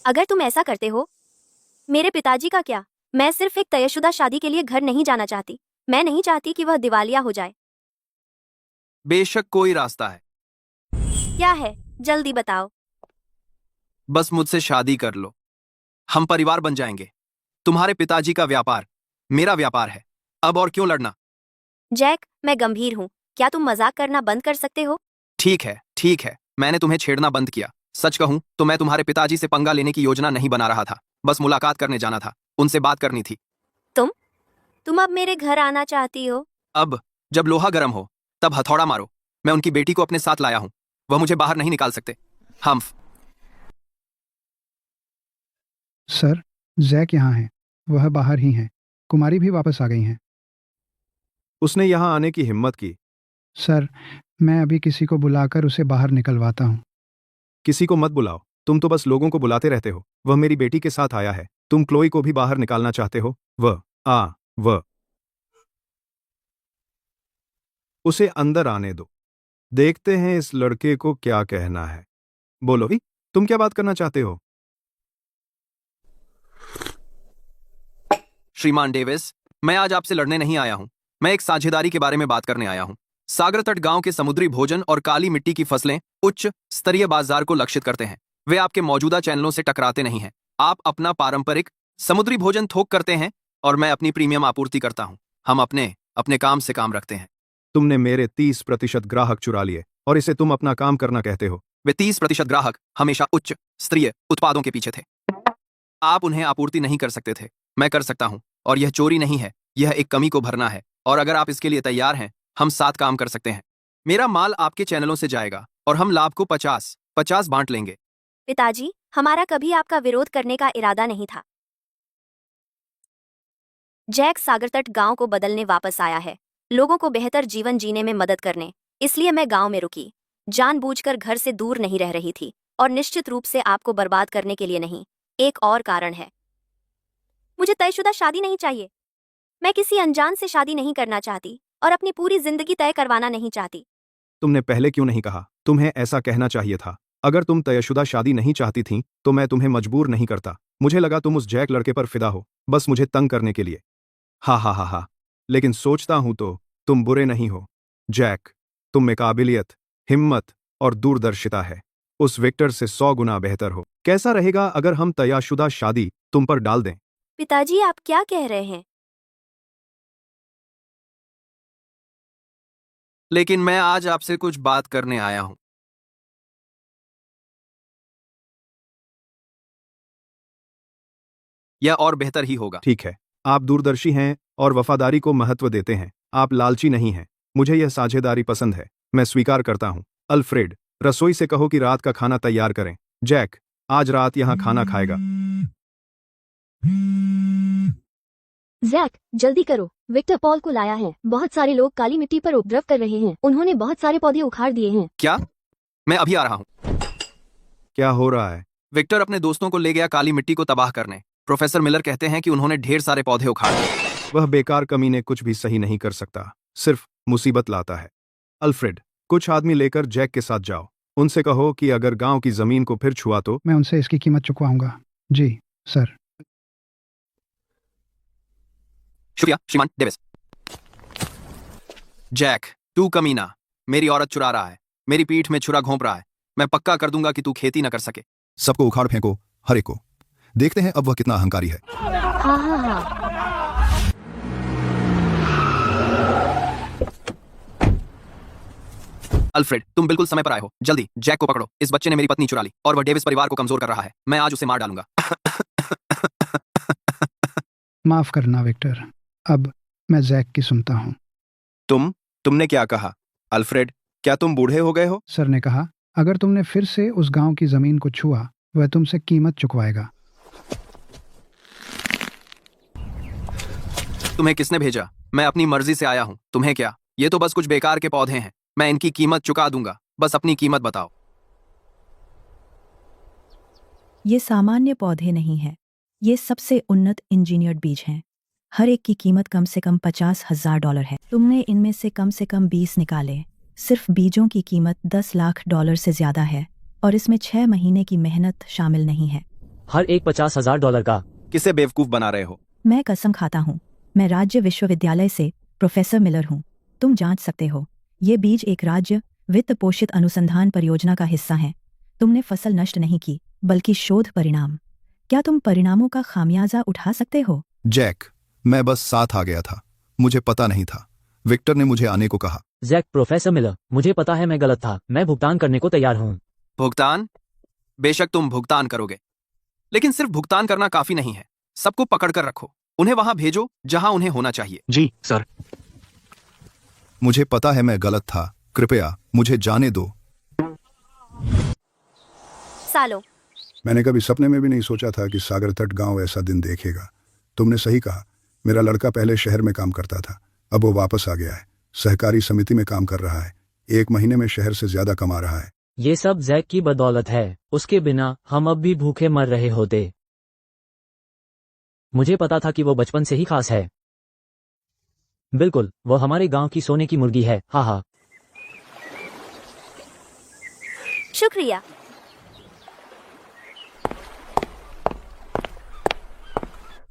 A: अगर तुम ऐसा करते हो, मेरे पिताजी का क्या? मैं सिर्फ एक तयशुदा शादी के लिए घर नहीं जाना चाहती। मैं नहीं चाहती कि वह दिवालिया हो जाए।
B: बेशक कोई रास्ता है।
A: क्या है? जल्दी बताओ।
B: बस मुझसे शादी कर लो, हम परिवार बन जाएंगे। तुम्हारे पिताजी का व्यापार मेरा व्यापार है। अब और क्यों लड़ना?
A: जैक, मैं गंभीर हूँ। क्या तुम मजाक करना बंद कर सकते हो?
B: ठीक है, मैंने तुम्हें छेड़ना बंद किया। सच कहूं तो मैं तुम्हारे पिताजी से पंगा लेने की योजना नहीं बना रहा था। बस मुलाकात करने जाना था, उनसे बात करनी थी।
A: तुम अब मेरे घर आना चाहती हो?
B: अब जब लोहा गर्म हो तब हथौड़ा मारो। मैं उनकी बेटी को अपने साथ लाया हूं, वह मुझे बाहर नहीं निकाल सकते। हम्फ।
D: सर, जैक यहाँ है। वह बाहर ही हैं। कुमारी भी वापस आ गई हैं।
L: उसने यहाँ आने की हिम्मत की।
D: सर, मैं अभी किसी को बुलाकर उसे बाहर निकलवाता हूँ।
L: किसी को मत बुलाओ, तुम तो बस लोगों को बुलाते रहते हो। वह मेरी बेटी के साथ आया है। तुम क्लोई को भी बाहर निकालना चाहते हो। वह उसे अंदर आने दो। देखते हैं इस लड़के को क्या कहना है। बोलो ही, तुम क्या बात करना चाहते हो?
B: श्रीमान डेविस, मैं आज आपसे लड़ने नहीं आया हूं। मैं एक साझेदारी के बारे में बात करने आया हूं। सागर तट गांव के समुद्री भोजन और काली मिट्टी की फसलें उच्च स्तरीय बाजार को लक्षित करते हैं। वे आपके मौजूदा चैनलों से टकराते नहीं हैं। आप अपना पारंपरिक समुद्री भोजन थोक करते हैं और मैं अपनी प्रीमियम आपूर्ति करता हूं। हम अपने काम से काम रखते हैं।
L: तुमने मेरे 30% ग्राहक चुरा लिए और इसे तुम अपना काम करना कहते हो।
B: वे 30% ग्राहक हमेशा उच्च स्तरीय उत्पादों के पीछे थे। आप उन्हें आपूर्ति नहीं कर सकते थे, मैं कर सकता हूं। और यह चोरी नहीं है, यह एक कमी को भरना है। और अगर आप इसके लिए तैयार हैं, हम साथ काम कर सकते हैं। मेरा माल आपके चैनलों से जाएगा और हम लाभ को 50-50 बांट लेंगे।
A: पिताजी, हमारा कभी आपका विरोध करने का इरादा नहीं था। जैक सागरतट गांव को बदलने वापस आया है, लोगों को बेहतर जीवन जीने में मदद करने। इसलिए मैं गांव में रुकी, जानबूझकर घर से दूर नहीं रह रही थी, और निश्चित रूप से आपको बर्बाद करने के लिए नहीं। एक और कारण है, मुझे तयशुदा शादी नहीं चाहिए। मैं किसी अनजान से शादी नहीं करना चाहती और अपनी पूरी जिंदगी तय करवाना नहीं चाहती।
L: तुमने पहले क्यों नहीं कहा? तुम्हें ऐसा कहना चाहिए था। अगर तुम तयशुदा शादी नहीं चाहती थीं, तो मैं तुम्हें मजबूर नहीं करता। मुझे लगा तुम उस जैक लड़के पर फिदा हो, बस मुझे तंग करने के लिए। हा हा हा हा। लेकिन सोचता हूं तो तुम बुरे नहीं हो। जैक, तुम में काबिलियत, हिम्मत और दूरदर्शिता है। उस विक्टर से 100 गुना बेहतर हो। कैसा रहेगा अगर हम तयशुदा शादी तुम पर डाल दें?
A: पिताजी, आप क्या कह रहे हैं?
B: लेकिन मैं आज आपसे कुछ बात करने आया हूं। यह और बेहतर ही होगा।
L: ठीक है, आप दूरदर्शी हैं और वफादारी को महत्व देते हैं। आप लालची नहीं हैं। मुझे यह साझेदारी पसंद है, मैं स्वीकार करता हूं। अल्फ्रेड, रसोई से कहो कि रात का खाना तैयार करें। जैक, आज रात यहां खाना खाएगा।
E: जैक, जल्दी करो, विक्टर पॉल को लाया है। बहुत सारे लोग काली मिट्टी पर उपद्रव कर रहे हैं। उन्होंने बहुत सारे पौधे उखाड़ दिए हैं।
B: क्या? मैं अभी आ रहा हूं।
L: क्या हो रहा है?
B: विक्टर अपने दोस्तों को ले गया काली मिट्टी को तबाह करने। प्रोफेसर मिलर कहते हैं कि उन्होंने ढेर सारे पौधे उखाड़ दिए।
L: वह बेकार कमीने कुछ भी सही नहीं कर सकता, सिर्फ मुसीबत लाता है। अल्फ्रेड, कुछ आदमी लेकर जैक के साथ जाओ। उनसे कहो कि अगर गांव की जमीन को फिर छुआ तो
D: मैं उनसे इसकी कीमत चुकवाऊंगा। जी सर।
B: शुक्रिया श्रीमान डेविस। जैक, तू कमीना मेरी औरत चुरा रहा है, मेरी पीठ में छुरा घोंप रहा है। मैं पक्का कर दूंगा कि तू खेती न कर सके।
C: सबको उखाड़ फेंको, हर एक को। देखते हैं अब वह कितना अहंकारी है।
E: हाँ हाँ हाँ।
B: अल्फ्रेड, तुम बिल्कुल समय पर आए हो। जल्दी जैक को पकड़ो। इस बच्चे ने मेरी पत्नी चुरा ली और वह डेविस परिवार को कमजोर कर रहा है। मैं आज उसे मार डालूंगा।
D: माफ करना विक्टर, अब मैं जैक की सुनता हूँ।
L: तुमने क्या कहा? अल्फ्रेड, क्या तुम बूढ़े हो गए हो?
D: सर ने कहा, अगर तुमने फिर से उस गांव की जमीन को छुआ, वह तुमसे कीमत चुकवाएगा।
B: तुम्हें किसने भेजा? मैं अपनी मर्जी से आया हूं। तुम्हें क्या? ये तो बस कुछ बेकार के पौधे हैं। मैं इनकी कीमत चुका दूंगा। बस अपनी कीमत बताओ।
I: ये सामान्य पौधे नहीं हैं, ये सबसे उन्नत इंजीनियर्ड बीज हैं। हर एक की कीमत कम से कम $50,000 है। तुमने इनमें से कम 20 निकाले। सिर्फ बीजों की कीमत $10 लाख से ज्यादा है, और इसमें 6 महीने की मेहनत शामिल नहीं है।
F: हर एक $50,000 का।
L: किसे बेवकूफ बना रहे हो?
I: मैं कसम खाता हूँ, मैं राज्य विश्वविद्यालय से प्रोफेसर मिलर हूँ। तुम जांच सकते हो। ये बीज एक राज्य वित्त पोषित अनुसंधान परियोजना का हिस्सा है। तुमने फसल नष्ट नहीं की, बल्कि शोध परिणाम। क्या तुम परिणामों का खामियाजा उठा सकते हो?
C: जैक, मैं बस साथ आ गया था, मुझे पता नहीं था। विक्टर ने मुझे आने को कहा।
F: जैक, प्रोफेसर मिलर, मुझे पता है मैं गलत था। मैं भुगतान करने को तैयार हूँ।
B: भुगतान? बेशक तुम भुगतान करोगे, लेकिन सिर्फ भुगतान करना काफी नहीं है। सबको पकड़ कर रखो, उन्हें वहां भेजो जहां उन्हें होना चाहिए।
J: जी सर।
C: मुझे पता है मैं गलत था, कृपया मुझे जाने दो।
A: सालों
C: मैंने कभी सपने में भी नहीं सोचा था कि सागर तट गांव ऐसा दिन देखेगा। तुमने सही कहा, मेरा लड़का पहले शहर में काम करता था, अब वो वापस आ गया है। सहकारी समिति में काम कर रहा है, 1 महीने में शहर से ज्यादा कमा रहा है।
F: ये सब जैक की बदौलत है। उसके बिना हम अब भी भूखे मर रहे होते। मुझे पता था कि वो बचपन से ही खास है। बिल्कुल, वो हमारे गांव की सोने की मुर्गी है। हाँ हाँ।
A: शुक्रिया।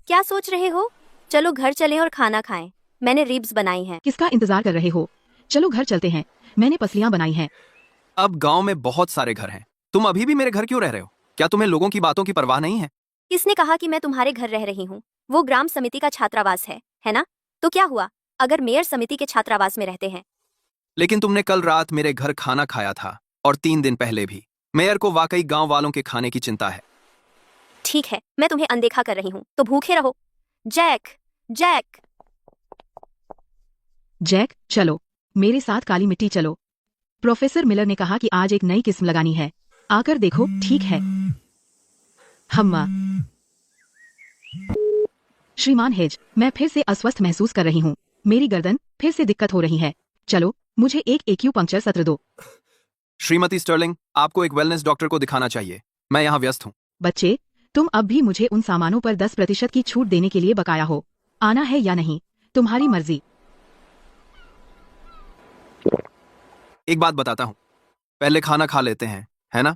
A: क्या सोच रहे हो? चलो घर चलें और खाना खाएं। मैंने रिब्स बनाई हैं।
G: किसका इंतजार कर रहे हो? चलो घर चलते हैं, मैंने पसलियां बनाई हैं।
B: अब गांव में बहुत सारे घर हैं। तुम अभी भी मेरे घर क्यों रह रहे हो? क्या तुम्हें लोगों की बातों की परवाह नहीं है?
A: किसने कहा कि मैं तुम्हारे घर रह रही हूँ? वो ग्राम समिति का छात्रावास है ना? तो क्या हुआ अगर मेयर समिति के छात्रावास में रहते हैं?
B: लेकिन तुमने कल रात मेरे घर खाना खाया था, और 3 दिन पहले भी। मेयर को वाकई गांव वालों के खाने की चिंता है।
A: ठीक है, मैं तुम्हें अनदेखा कर रही हूँ, तो भूखे रहो। Jack, Jack.
G: जैक चलो मेरे साथ काली मिट्टी चलो। प्रोफेसर मिलर ने कहा कि आज एक नई किस्म लगानी है, आकर देखो। ठीक है हम्मा। श्रीमान हेज, मैं फिर से अस्वस्थ महसूस कर रही हूँ। मेरी गर्दन फिर से दिक्कत हो रही है। चलो मुझे एक एक्यूपंक्चर सत्र दो।
B: श्रीमती स्टर्लिंग, आपको एक वेलनेस डॉक्टर को दिखाना चाहिए। मैं यहाँ व्यस्त हूँ।
G: बच्चे, तुम अब भी मुझे उन सामानों पर 10% की छूट देने के लिए बकाया हो। आना है या नहीं, तुम्हारी मर्जी।
B: एक बात बताता हूँ, पहले खाना खा लेते हैं, है ना?